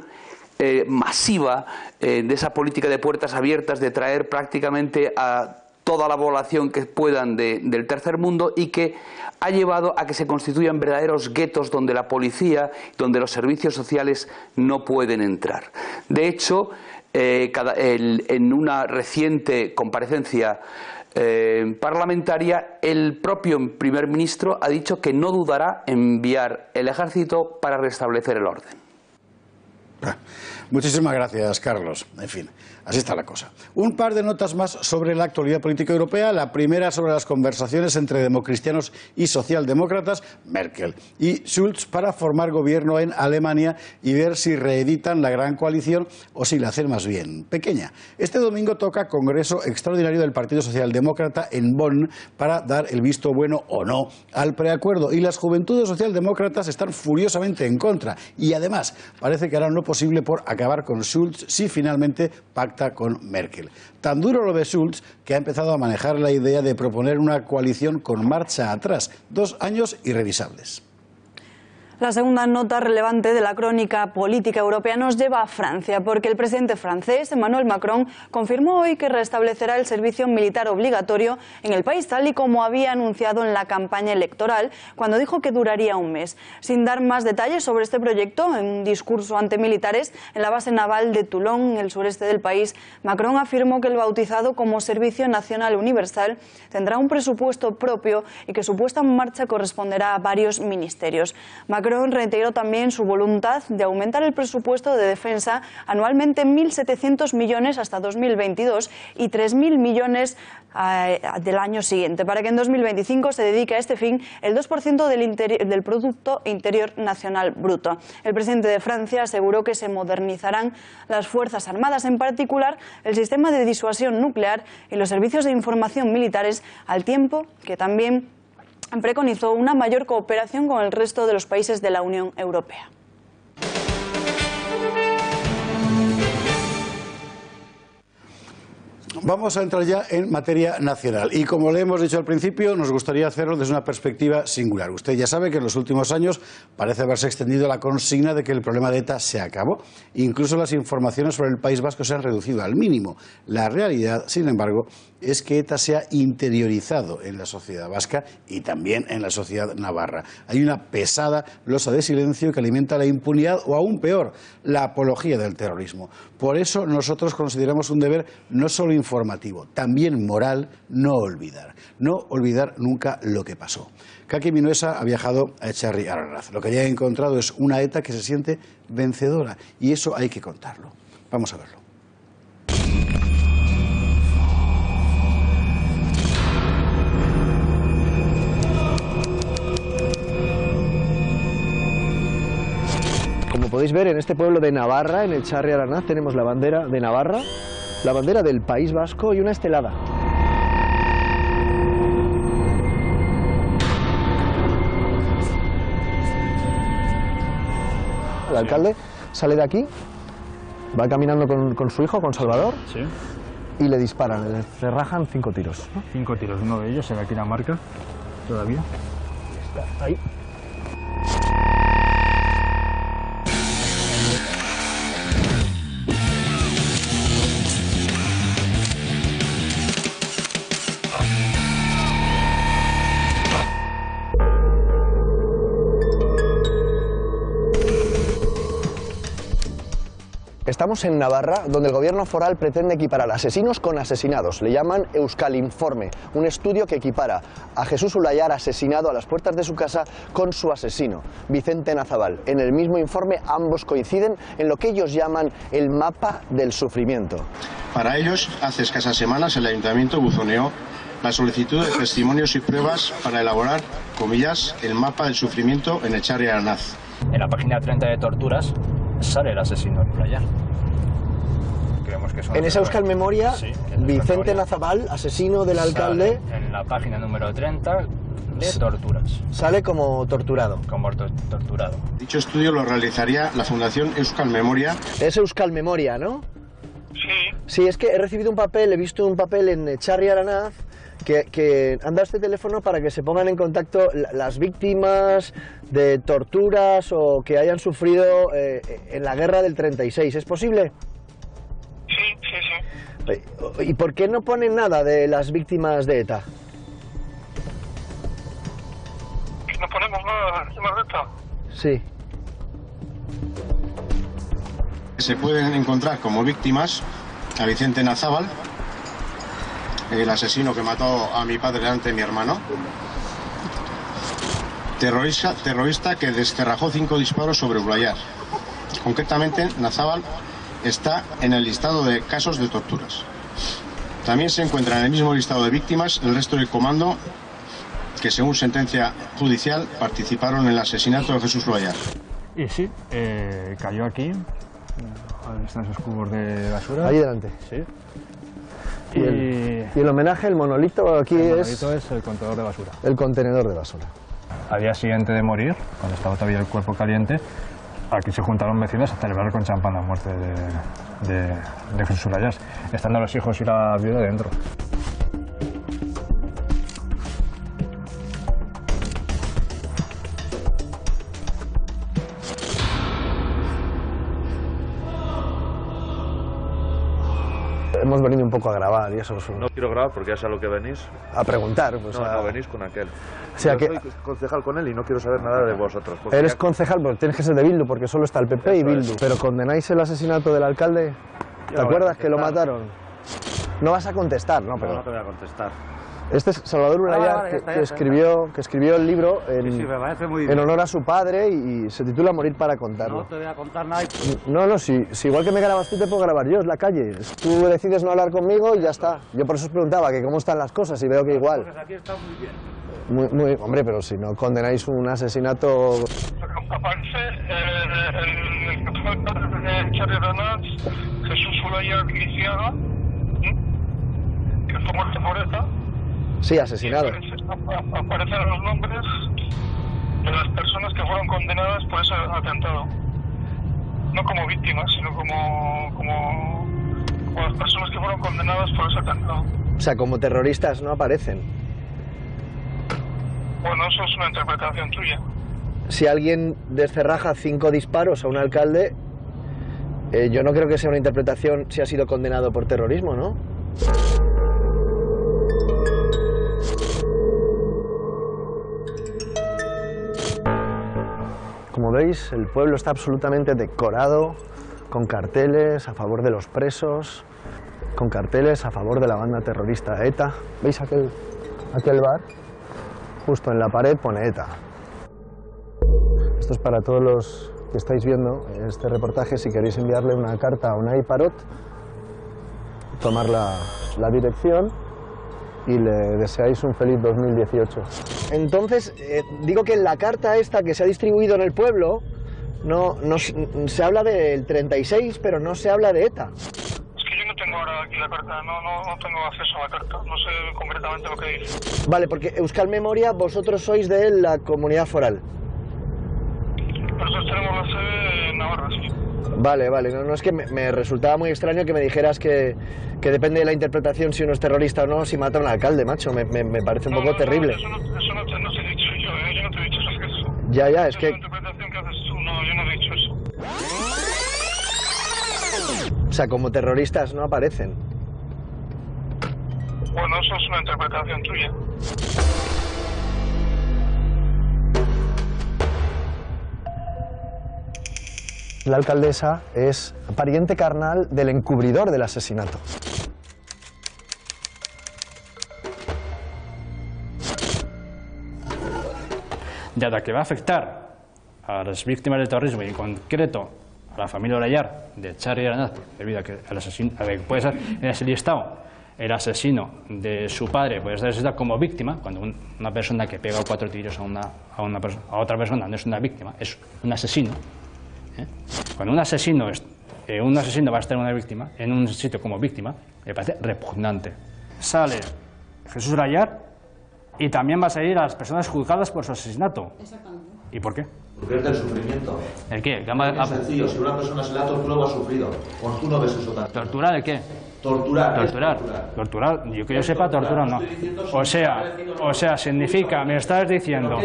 masiva, de esa política de puertas abiertas, de traer prácticamente a toda la población que puedan del tercer mundo, y que ha llevado a que se constituyan verdaderos guetos donde la policía, donde los servicios sociales no pueden entrar. De hecho, en una reciente comparecencia parlamentaria, el propio primer ministro ha dicho que no dudará en enviar el ejército para restablecer el orden.
Muchísimas gracias, Carlos. En fin, así está la cosa. Un par de notas más sobre la actualidad política europea. La primera sobre las conversaciones entre democristianos y socialdemócratas, Merkel y Schulz, para formar gobierno en Alemania y ver si reeditan la gran coalición o si la hacen más bien pequeña. Este domingo toca Congreso Extraordinario del Partido Socialdemócrata en Bonn para dar el visto bueno o no al preacuerdo. Y las juventudes socialdemócratas están furiosamente en contra. Y además parece que harán lo posible por acabar con Schulz si finalmente pacta con Merkel. Tan duro lo ve Schulz que ha empezado a manejar la idea de proponer una coalición con marcha atrás, 2 años irrevisables.
La segunda nota relevante de la crónica política europea nos lleva a Francia, porque el presidente francés, Emmanuel Macron, confirmó hoy que restablecerá el servicio militar obligatorio en el país, tal y como había anunciado en la campaña electoral, cuando dijo que duraría un mes. Sin dar más detalles sobre este proyecto, en un discurso ante militares en la base naval de Toulon, en el sureste del país, Macron afirmó que el bautizado como Servicio Nacional Universal tendrá un presupuesto propio y que su puesta en marcha corresponderá a varios ministerios. Macron reiteró también su voluntad de aumentar el presupuesto de defensa anualmente en 1.700 millones hasta 2022 y 3.000 millones del año siguiente, para que en 2025 se dedique a este fin el 2% del Producto Interior Nacional Bruto. El presidente de Francia aseguró que se modernizarán las Fuerzas Armadas, en particular el sistema de disuasión nuclear y los servicios de información militares, al tiempo que también preconizó una mayor cooperación con el resto de los países de la Unión Europea.
Vamos a entrar ya en materia nacional y, como le hemos dicho al principio, nos gustaría hacerlo desde una perspectiva singular. Usted ya sabe que en los últimos años parece haberse extendido la consigna de que el problema de ETA se acabó. Incluso las informaciones sobre el País Vasco se han reducido al mínimo. La realidad, sin embargo, es que ETA se ha interiorizado en la sociedad vasca y también en la sociedad navarra. Hay una pesada losa de silencio que alimenta la impunidad o, aún peor, la apología del terrorismo. Por eso nosotros consideramos un deber no solo informativo, también moral, no olvidar nunca lo que pasó. Kaki Minuesa ha viajado a Etxarri Aranaz. Lo que ya ha encontrado es una ETA que se siente vencedora y eso hay que contarlo. Vamos a verlo.
Como podéis ver, en este pueblo de Navarra, en Etxarri Aranaz, tenemos la bandera de Navarra, la bandera del País Vasco y una estelada. El alcalde sale de aquí, va caminando con su hijo, con Salvador,
sí,
y le disparan, le rajan 5 tiros, ¿no?
5 tiros, uno de ellos se ve aquí la marca todavía.
Está ahí. Estamos en Navarra, donde el gobierno foral pretende equiparar asesinos con asesinados. Le llaman Euskal Informe, un estudio que equipara a Jesús Ulayar, asesinado a las puertas de su casa, con su asesino, Vicente Nazabal. En el mismo informe ambos coinciden en lo que ellos llaman el mapa del sufrimiento.
Para ellos, hace escasas semanas el ayuntamiento buzoneó la solicitud de testimonios y pruebas para elaborar, comillas, el mapa del sufrimiento en Etxarri Aranaz.
En la página 30 de torturas sale el asesino de Ulayar.
En esa Euskal Memoria,
sí,
Vicente Nazabal, asesino del alcalde,
en la página número 30 de torturas.
Sale como torturado.
Como torturado.
Dicho estudio lo realizaría la Fundación Euskal Memoria.
Es Euskal Memoria, ¿no?
Sí.
Sí, es que he recibido un papel, he visto un papel en Etxarri Aranaz que han dado este teléfono para que se pongan en contacto las víctimas de torturas o que hayan sufrido en la guerra del 36. ¿Es posible?
Sí.
¿Y por qué no ponen nada de las víctimas de ETA?
¿No ponemos nada de las víctimas de ETA?
Sí.
Se pueden encontrar como víctimas a Vicente Nazábal, el asesino que mató a mi padre delante de mi hermano, terrorista que descerrajó 5 disparos sobre Urlayar. Concretamente, Nazábal está en el listado de casos de torturas. También se encuentra en el mismo listado de víctimas el resto del comando que, según sentencia judicial, participaron en el asesinato de Jesús Urlayar.
Y sí, cayó aquí. Están esos cubos de basura.
Ahí delante.
Sí.
Y el homenaje, el monolito aquí
el monolito es el contenedor de basura.
El contenedor de basura.
Al día siguiente de morir, cuando estaba todavía el cuerpo caliente, aquí se juntaron vecinos a celebrar con champán la muerte de Jesús Urlayar, estando los hijos y la viuda dentro.
Hemos venido un poco a grabar y eso es
No quiero grabar porque ya sé a lo que venís.
A preguntar. Pues
no, venís con aquel.
O sea,
yo soy concejal con él y no quiero saber nada de vosotros.
Eres concejal, pero tienes que ser de Bildu, porque solo está el PP y Bildu. Pero ¿condenáis el asesinato del alcalde? ¿Te acuerdas que lo mataron? No vas a contestar, ¿no? Pero
no te voy a contestar.
Este es Salvador Urlayar, que escribió el libro en honor a su padre y se titula Morir para contarlo.
No te voy a contar nada.
No, si igual que me grabas tú, te puedo grabar yo, es la calle. Tú decides no hablar conmigo y ya está. Yo por eso os preguntaba que cómo están las cosas y veo que igual.
Pues aquí está muy bien.
Hombre, pero si no condenáis un asesinato...
Aparece el que fue el padre de Charlie Renat, Jesús Urlayar Lisiaga, que fue muerto por ETA.
Sí, asesinado.
Aparecen los nombres de las personas que fueron condenadas por ese atentado. No como víctimas, sino como las personas que fueron condenadas por ese atentado.
O sea, como terroristas no aparecen.
Bueno, eso es una interpretación tuya.
Si alguien descerraja 5 disparos a un alcalde, yo no creo que sea una interpretación si ha sido condenado por terrorismo, ¿no? Como veis, el pueblo está absolutamente decorado con carteles a favor de los presos, con carteles a favor de la banda terrorista ETA. ¿Veis aquel bar? Justo en la pared pone ETA. Esto es para todos los que estáis viendo este reportaje. Si queréis enviarle una carta a Unai Parot, tomar la dirección y le deseáis un feliz 2018. Entonces, digo que en la carta esta que se ha distribuido en el pueblo, no se habla del 36, pero no se habla de ETA.
Es que yo no tengo ahora aquí la carta, no tengo acceso a la carta, no sé concretamente lo que dice.
Vale, porque Euskal Memoria, vosotros sois de la comunidad foral.
Nosotros tenemos la sede en Navarra, sí.
Vale, no es que me resultaba muy extraño que me dijeras que depende de la interpretación si uno es terrorista o no, si mata a un alcalde, macho, me parece un poco terrible.
Eso no te he dicho yo no te he dicho eso.
Ya, es que...
Es la interpretación que haces tú, no, yo no he dicho eso.
O sea, como terroristas no aparecen.
Bueno, eso es una interpretación tuya.
La alcaldesa es pariente carnal del encubridor del asesinato.
Dada que va a afectar a las víctimas del terrorismo y en concreto a la familia Urlayar de Charlie Renat, debido a que el asesino, puede ser en ese listado el asesino de su padre puede ser asesinado como víctima, cuando una persona que pega 4 tiros a otra persona no es una víctima, es un asesino. Cuando un asesino va a estar una víctima en un sitio como víctima, me parece repugnante. Sale Jesús Urlayar y también va a salir a las personas juzgadas por su asesinato.
Exactamente.
¿Y por qué?
Porque es del sufrimiento.
¿El qué?
Es sencillo, si una persona se le ha torturado, ha sufrido. O tú no ves eso tanto.
¿Torturar de qué?
Torturar.
Yo que yo sepa, torturar no. O sea, significa, me estás diciendo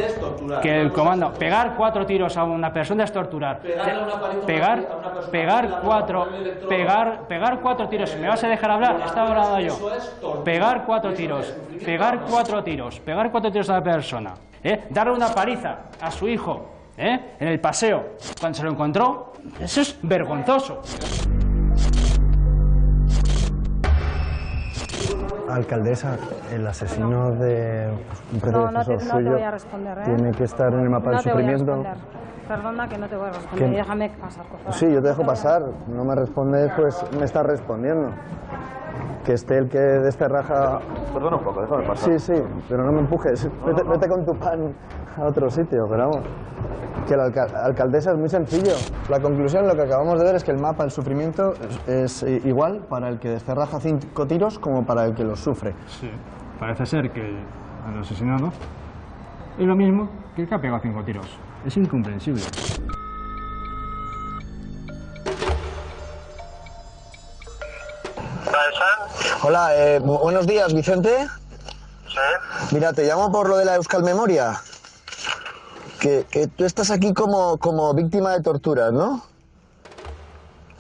que el comando, pegar 4 tiros a una persona es torturar. Pegar 4 tiros, ¿me vas a dejar hablar? Estaba hablando yo. Pegar 4 tiros a la persona. Darle una paliza a su hijo En el paseo, cuando se lo encontró. Eso es vergonzoso.
Alcaldesa, el asesino de un predecesor
no te
suyo
voy a responder,
tiene que estar en el mapa del sufrimiento.
Perdona que no te voy a responder. Déjame pasar, por favor.
Sí, yo te dejo pasar. No me respondes, pues me estás respondiendo. Que esté el que desterraja...
Perdona un poco, déjame pasar.
Sí, pero no me empujes. Vete con tu pan a otro sitio, pero vamos. Que la alcaldesa es muy sencillo. La conclusión, lo que acabamos de ver es que el mapa del sufrimiento es igual para el que desterraja 5 tiros como para el que los sufre.
Sí, parece ser que al asesinado es lo mismo que el que ha pegado 5 tiros. Es incomprensible.
Hola, buenos días, Vicente.
Sí.
Mira, te llamo por lo de la Euskal Memoria. Que tú estás aquí como víctima de torturas, ¿no?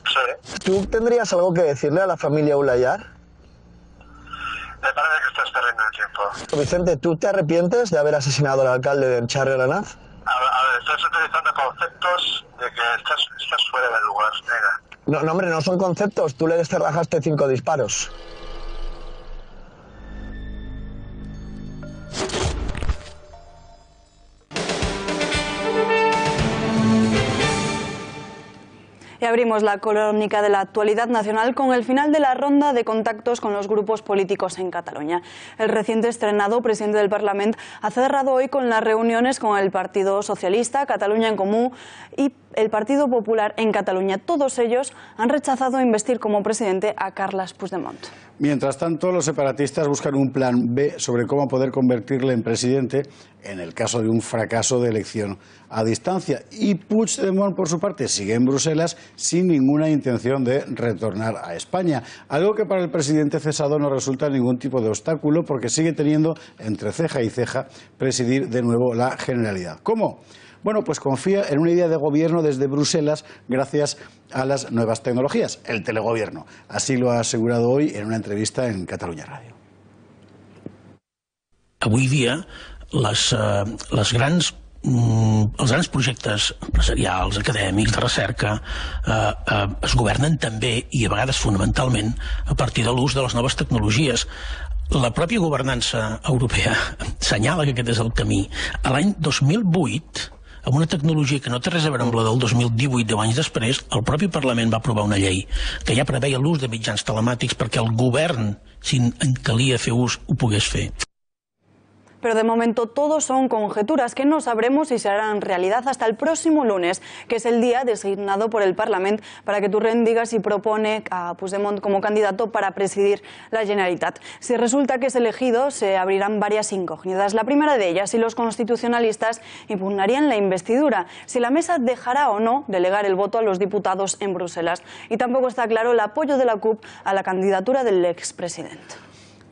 Sí.
¿Tú tendrías algo que decirle a la familia Ulayar?
Me parece que estás perdiendo el tiempo.
Vicente, ¿tú te arrepientes de haber asesinado al alcalde de Charri Aranaz?
A ver, estás utilizando conceptos de que estás fuera del lugar. Venga.
No, hombre, no son conceptos. Tú le desterrajaste 5 disparos.
Y abrimos la crónica de la actualidad nacional con el final de la ronda de contactos con los grupos políticos en Cataluña. El reciente estrenado presidente del Parlamento ha cerrado hoy con las reuniones con el Partido Socialista, Catalunya en Comú y el Partido Popular en Cataluña. Todos ellos han rechazado investir como presidente a Carles Puigdemont.
Mientras tanto, los separatistas buscan un plan B sobre cómo poder convertirle en presidente en el caso de un fracaso de elección a distancia. Y Puigdemont, por su parte, sigue en Bruselas sin ninguna intención de retornar a España. Algo que para el presidente cesado no resulta ningún tipo de obstáculo porque sigue teniendo entre ceja y ceja presidir de nuevo la Generalidad. ¿Cómo? Bueno, pues confía en una idea de gobierno desde Bruselas gracias a las nuevas tecnologías, el telegobierno. Así lo ha asegurado hoy en una entrevista en Catalunya Ràdio.
Avui dia, els grans projectes empresarials, acadèmics, de recerca, es governen també, i a vegades fonamentalment, a partir de l'ús de les noves tecnologies. La pròpia governança europea senyala que aquest és el camí. A l'any 2008, amb una tecnologia que no té res a veure amb la del 2018, 10 anys després, el propi Parlament va aprovar una llei que ja preveia l'ús de mitjans telemàtics perquè el govern, si en calia fer ús, ho pogués fer.
Pero de momento todo son conjeturas que no sabremos si se harán realidad hasta el próximo lunes, que es el día designado por el Parlamento para que Torrent diga si propone a Puigdemont como candidato para presidir la Generalitat. Si resulta que es elegido, se abrirán varias incógnitas. La primera de ellas, si los constitucionalistas impugnarían la investidura, si la mesa dejará o no delegar el voto a los diputados en Bruselas. Y tampoco está claro el apoyo de la CUP a la candidatura del expresidente.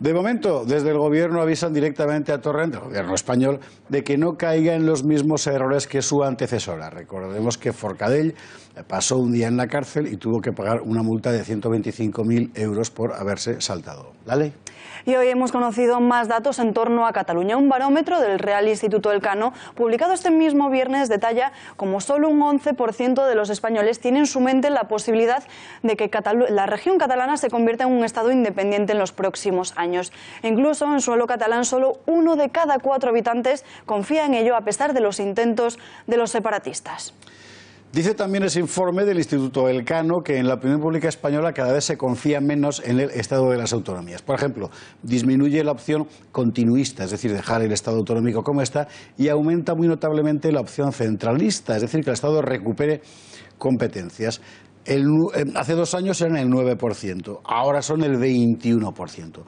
De momento, desde el Gobierno avisan directamente a Torrent, el Gobierno español, de que no caiga en los mismos errores que su antecesora. Recordemos que Forcadell pasó un día en la cárcel y tuvo que pagar una multa de 125.000 euros por haberse saltado la ley.
Y hoy hemos conocido más datos en torno a Cataluña. Un barómetro del Real Instituto Elcano, publicado este mismo viernes, detalla como solo un 11% de los españoles tienen en su mente la posibilidad de que la región catalana se convierta en un Estado independiente en los próximos años. Incluso en suelo catalán, solo 1 de cada 4 habitantes confía en ello, a pesar de los intentos de los separatistas.
Dice también ese informe del Instituto Elcano que en la opinión pública española cada vez se confía menos en el Estado de las autonomías. Por ejemplo, disminuye la opción continuista, es decir, dejar el Estado autonómico como está, y aumenta muy notablemente la opción centralista, es decir, que el Estado recupere competencias. Hace 2 años eran el 9%, ahora son el 21%.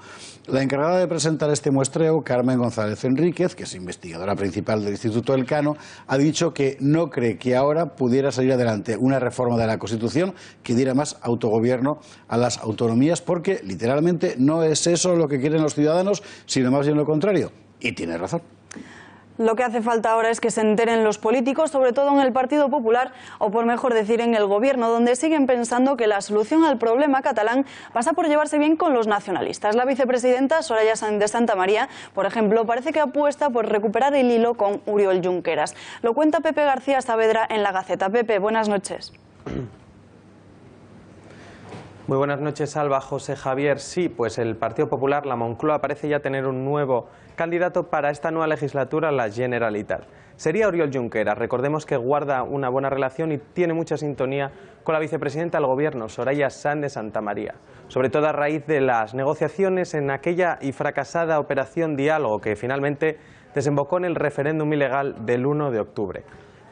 La encargada de presentar este muestreo, Carmen González Enríquez, que es investigadora principal del Instituto Elcano, ha dicho que no cree que ahora pudiera salir adelante una reforma de la Constitución que diera más autogobierno a las autonomías, porque literalmente no es eso lo que quieren los ciudadanos, sino más bien lo contrario. Y tiene razón.
Lo que hace falta ahora es que se enteren los políticos, sobre todo en el Partido Popular, o por mejor decir en el Gobierno, donde siguen pensando que la solución al problema catalán pasa por llevarse bien con los nacionalistas. La vicepresidenta Soraya Sáenz de Santamaría, por ejemplo, parece que apuesta por recuperar el hilo con Oriol Junqueras. Lo cuenta Pepe García Saavedra en La Gaceta. Pepe, buenas noches.
Muy buenas noches, Alba, José Javier. Sí, pues el Partido Popular, la Moncloa, parece ya tener un nuevo candidato para esta nueva legislatura, la Generalitat. Sería Oriol Junqueras. Recordemos que guarda una buena relación y tiene mucha sintonía con la vicepresidenta del Gobierno, Soraya Sáenz de Santamaría, sobre todo a raíz de las negociaciones en aquella y fracasada operación Diálogo que finalmente desembocó en el referéndum ilegal del 1 de octubre.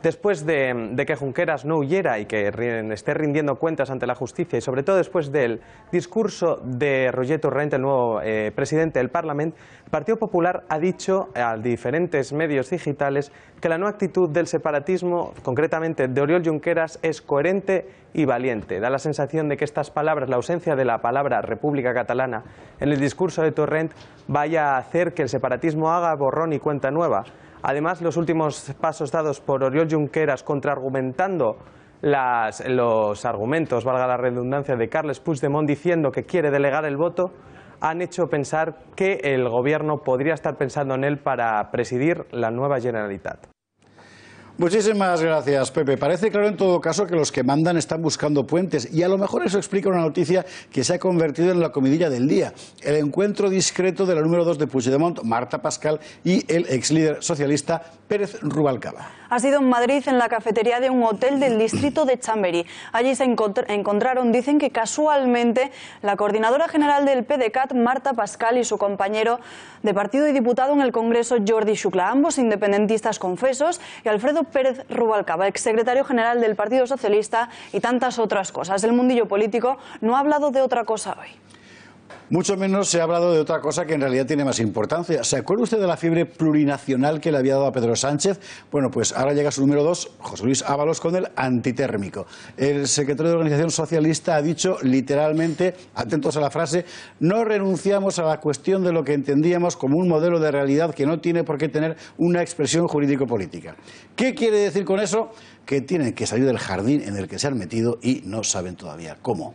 Después de que Junqueras no huyera y que esté rindiendo cuentas ante la justicia y sobre todo después del discurso de Roger Torrent, el nuevo presidente del Parlamento, el Partido Popular ha dicho a diferentes medios digitales que la nueva actitud del separatismo, concretamente de Oriol Junqueras, es coherente y valiente. Da la sensación de que estas palabras, la ausencia de la palabra República Catalana en el discurso de Torrent, vaya a hacer que el separatismo haga borrón y cuenta nueva. Además, los últimos pasos dados por Oriol Junqueras contraargumentando los argumentos, valga la redundancia, de Carles Puigdemont diciendo que quiere delegar el voto, han hecho pensar que el Gobierno podría estar pensando en él para presidir la nueva Generalitat.
Muchísimas gracias, Pepe. Parece claro en todo caso que los que mandan están buscando puentes y a lo mejor eso explica una noticia que se ha convertido en la comidilla del día. El encuentro discreto de la número 2 de Puigdemont, Marta Pascal, y el exlíder socialista Pérez Rubalcaba.
Ha sido en Madrid, en la cafetería de un hotel del distrito de Chamberí. Allí se encontraron, dicen que casualmente, la coordinadora general del PDeCAT, Marta Pascal, y su compañero de partido y diputado en el Congreso, Jordi Xuclà, ambos independentistas confesos, y Alfredo Pérez Rubalcaba, exsecretario general del Partido Socialista, y tantas otras cosas. El mundillo político no ha hablado de otra cosa hoy.
Mucho menos se ha hablado de otra cosa que en realidad tiene más importancia. ¿Se acuerda usted de la fiebre plurinacional que le había dado a Pedro Sánchez? Bueno, pues ahora llega su número 2, José Luis Ábalos, con el antitérmico. El secretario de Organización Socialista ha dicho literalmente, atentos a la frase, no renunciamos a la cuestión de lo que entendíamos como un modelo de realidad que no tiene por qué tener una expresión jurídico-política. ¿Qué quiere decir con eso? Que tienen que salir del jardín en el que se han metido y no saben todavía cómo.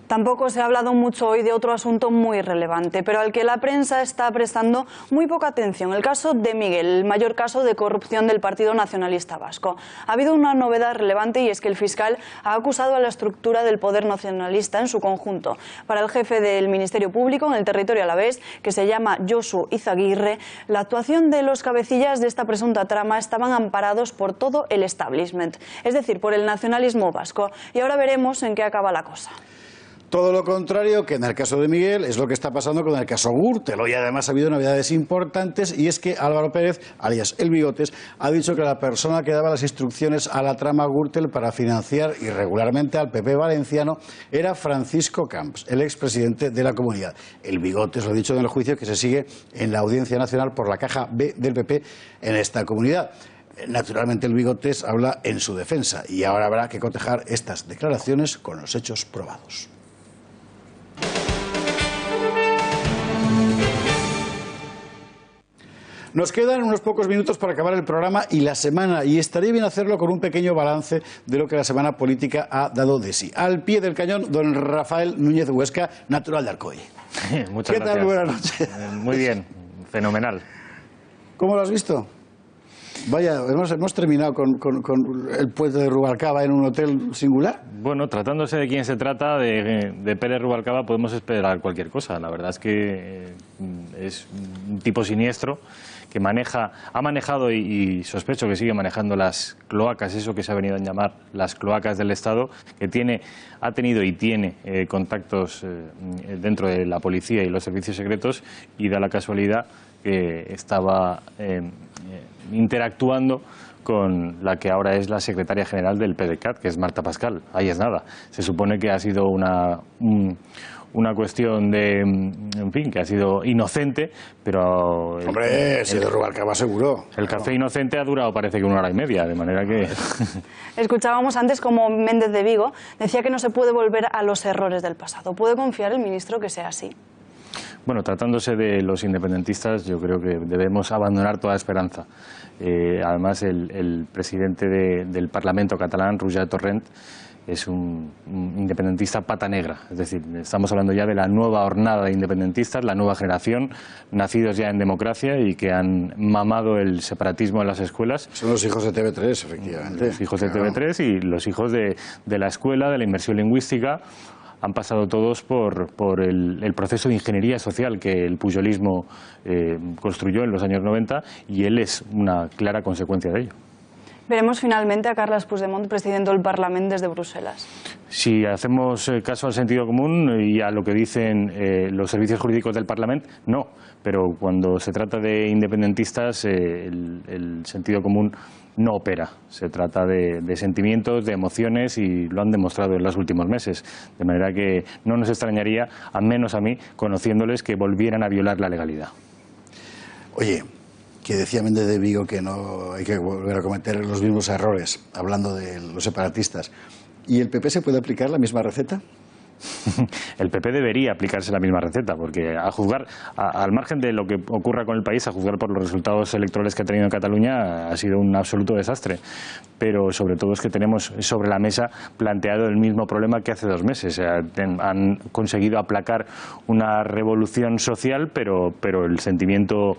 Tampoco se ha hablado mucho hoy de otro asunto muy relevante, pero al que la prensa está prestando muy poca atención, el caso de Miguel, el mayor caso de corrupción del Partido Nacionalista Vasco. Ha habido una novedad relevante y es que el fiscal ha acusado a la estructura del poder nacionalista en su conjunto. Para el jefe del Ministerio Público en el territorio alavés, que se llama Josu Izaguirre, la actuación de los cabecillas de esta presunta trama estaban amparados por todo el establishment, es decir, por el nacionalismo vasco. Y ahora veremos en qué acaba la cosa.
Todo lo contrario que en el caso de Miguel es lo que está pasando con el caso Gürtel. Hoy además ha habido novedades importantes y es que Álvaro Pérez, alias El Bigotes, ha dicho que la persona que daba las instrucciones a la trama Gürtel para financiar irregularmente al PP valenciano era Francisco Camps, el expresidente de la Comunidad. El Bigotes lo ha dicho en el juicio que se sigue en la Audiencia Nacional por la caja B del PP en esta comunidad. Naturalmente el Bigotes habla en su defensa y ahora habrá que cotejar estas declaraciones con los hechos probados. Nos quedan unos pocos minutos para acabar el programa y la semana, y estaría bien hacerlo con un pequeño balance de lo que la semana política ha dado de sí. Al pie del cañón, don Rafael Núñez Huesca, natural de Alcoy.
Muchas gracias.
¿Qué tal? Buenas noches.
Muy bien, fenomenal.
¿Cómo lo has visto? Vaya, hemos terminado con el puente de Rubalcaba en un hotel singular.
Bueno, tratándose de quién se trata, de Pérez Rubalcaba, podemos esperar cualquier cosa. La verdad es que es un tipo siniestro que ha manejado y sospecho que sigue manejando las cloacas, eso que se ha venido a llamar las cloacas del Estado, que ha tenido y tiene contactos dentro de la policía y los servicios secretos, y da la casualidad que estaba interactuando con la que ahora es la secretaria general del PDeCAT, que es Marta Pascal. Ahí es nada. Se supone que ha sido una cuestión en fin, que ha sido inocente, pero...
Hombre, si de Rubalcaba seguro.
El café inocente ha durado parece que 1 hora y media, de manera que...
Escuchábamos antes como Méndez de Vigo decía que no se puede volver a los errores del pasado. ¿Puede confiar el ministro que sea así?
Bueno, tratándose de los independentistas, yo creo que debemos abandonar toda esperanza. Además, el presidente del Parlamento catalán, Roger Torrent, es un independentista pata negra. Es decir, estamos hablando ya de la nueva hornada de independentistas, la nueva generación, nacidos ya en democracia y que han mamado el separatismo en las escuelas.
Son los hijos de TV3, efectivamente.
Los hijos de TV3 y los hijos de la escuela, de la inmersión lingüística. Han pasado todos por el proceso de ingeniería social que el pujolismo construyó en los años 90 y él es una clara consecuencia de ello.
Veremos finalmente a Carles Puigdemont, presidente del Parlamento, desde Bruselas.
Si hacemos caso al sentido común y a lo que dicen los servicios jurídicos del Parlamento, no. Pero cuando se trata de independentistas, el sentido común no opera. Se trata de sentimientos, de emociones y lo han demostrado en los últimos meses. De manera que no nos extrañaría, al menos a mí, conociéndoles, que volvieran a violar la legalidad.
Oye, que decía Méndez de Vigo que no hay que volver a cometer los mismos errores, hablando de los separatistas. ¿Y el PP se puede aplicar la misma receta?
El PP debería aplicarse la misma receta, porque a juzgar, al margen de lo que ocurra con el país, a juzgar por los resultados electorales que ha tenido en Cataluña, ha sido un absoluto desastre. Pero sobre todo es que tenemos sobre la mesa planteado el mismo problema que hace 2 meses. Han conseguido aplacar una revolución social, pero el sentimiento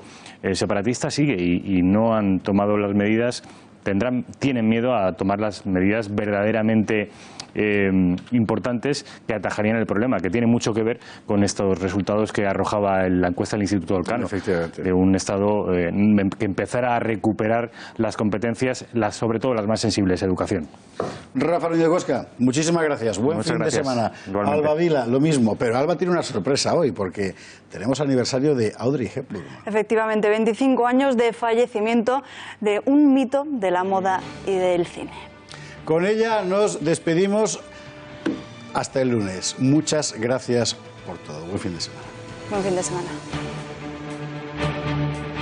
separatista sigue y no han tomado las medidas. Tienen miedo a tomar las medidas verdaderamente importantes que atajarían el problema, que tiene mucho que ver con estos resultados que arrojaba la encuesta del Instituto Elcano, de un Estado que empezara a recuperar las competencias, sobre todo las más sensibles, educación.
Rafa Núñez Gosca, muchísimas gracias. Buen fin de semana.
Igualmente.
Alba Vila, lo mismo, pero Alba tiene una sorpresa hoy porque tenemos aniversario de Audrey Hepburn.
Efectivamente, 25 años de fallecimiento de un mito de la moda y del cine.
Con ella nos despedimos hasta el lunes. Muchas gracias por todo. Buen fin de semana.
Buen fin de semana.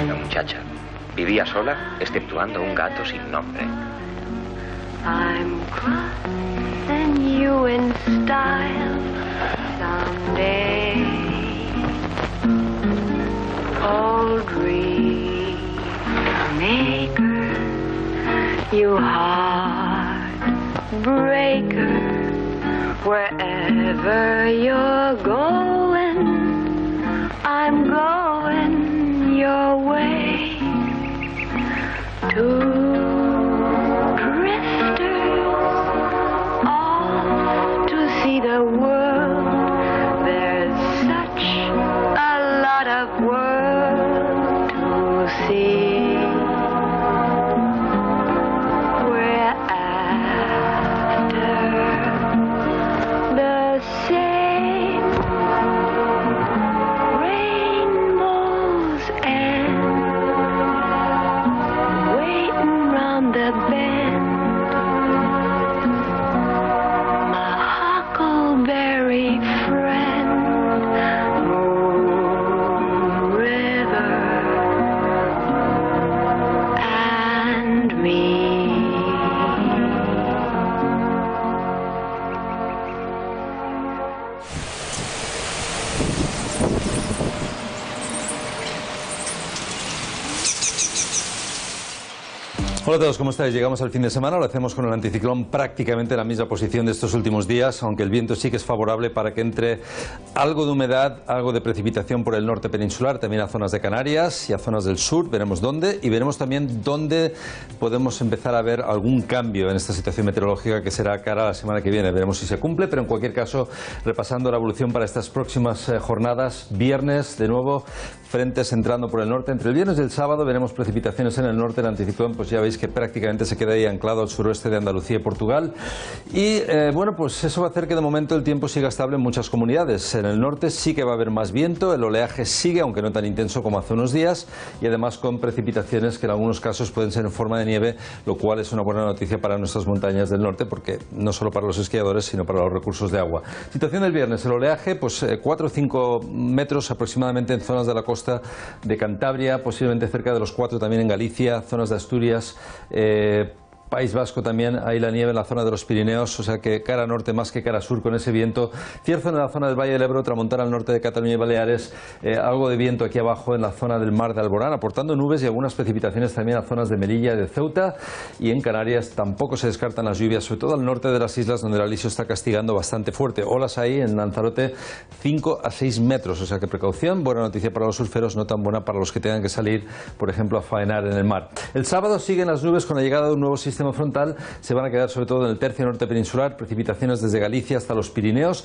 La muchacha vivía sola, exceptuando un gato sin nombre.
I'm crossing you in style someday. Audrey maker, you heartbreaker. Wherever you're going, I'm going your way. To see the world, there's such a lot of world to see. We're after the same rainbows and waiting round the bend. Very friend, Moon River and me.
Hola a todos, ¿cómo estáis? Llegamos al fin de semana, lo hacemos con el anticiclón prácticamente en la misma posición de estos últimos días, aunque el viento sí que es favorable para que entre algo de humedad, algo de precipitación por el norte peninsular, también a zonas de Canarias y a zonas del sur, veremos dónde, y veremos también dónde podemos empezar a ver algún cambio en esta situación meteorológica que será cara a la semana que viene. Veremos si se cumple, pero en cualquier caso, repasando la evolución para estas próximas jornadas, viernes, de nuevo, frentes entrando por el norte. Entre el viernes y el sábado veremos precipitaciones en el norte, el anticiclón, pues ya veis que prácticamente se queda ahí anclado al suroeste de Andalucía y Portugal y bueno, pues eso va a hacer que de momento el tiempo siga estable en muchas comunidades. En el norte sí que va a haber más viento, el oleaje sigue, aunque no tan intenso como hace unos días, y además con precipitaciones que en algunos casos pueden ser en forma de nieve, lo cual es una buena noticia para nuestras montañas del norte, porque no solo para los esquiadores sino para los recursos de agua. Situación del viernes, el oleaje pues 4 o 5 metros aproximadamente en zonas de la costa de Cantabria, posiblemente cerca de los 4 también en Galicia, zonas de Asturias, País Vasco también hay la nieve en la zona de los Pirineos, o sea que cara norte más que cara sur con ese viento. Cierzo en la zona del Valle del Ebro, tramontana al norte de Cataluña y Baleares, algo de viento aquí abajo en la zona del mar de Alborán, aportando nubes y algunas precipitaciones también a zonas de Melilla y de Ceuta, y en Canarias tampoco se descartan las lluvias, sobre todo al norte de las islas donde el alisio está castigando bastante fuerte. Olas ahí en Lanzarote 5 a 6 metros, o sea que precaución. Buena noticia para los surferos, no tan buena para los que tengan que salir, por ejemplo, a faenar en el mar. El sábado siguen las nubes con la llegada de un nuevo sistema frontal, se van a quedar sobre todo en el tercio norte peninsular, precipitaciones desde Galicia hasta los Pirineos.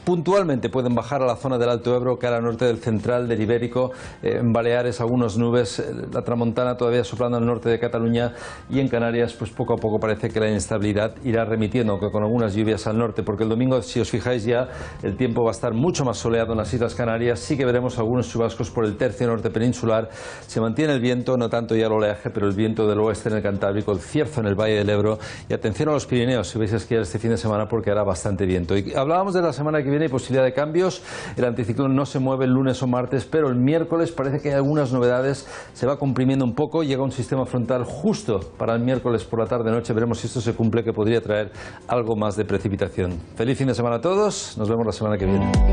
Puntualmente pueden bajar a la zona del Alto Ebro, cara norte del central, del Ibérico, en Baleares algunas nubes, la tramontana todavía soplando al norte de Cataluña, y en Canarias pues poco a poco parece que la inestabilidad irá remitiendo, aunque con algunas lluvias al norte, porque el domingo, si os fijáis ya, el tiempo va a estar mucho más soleado en las Islas Canarias. Sí que veremos algunos chubascos por el tercio norte peninsular, se mantiene el viento, no tanto ya el oleaje, pero el viento del oeste en el Cantábrico, el cierzo en el Valle del Ebro, y atención a los Pirineos si vais a esquiar este fin de semana porque hará bastante viento. Y hablábamos de la semana que viene y posibilidad de cambios. El anticiclón no se mueve el lunes o martes, pero el miércoles parece que hay algunas novedades, se va comprimiendo un poco, llega un sistema frontal justo para el miércoles por la tarde-noche, veremos si esto se cumple, que podría traer algo más de precipitación. Feliz fin de semana a todos, nos vemos la semana que viene.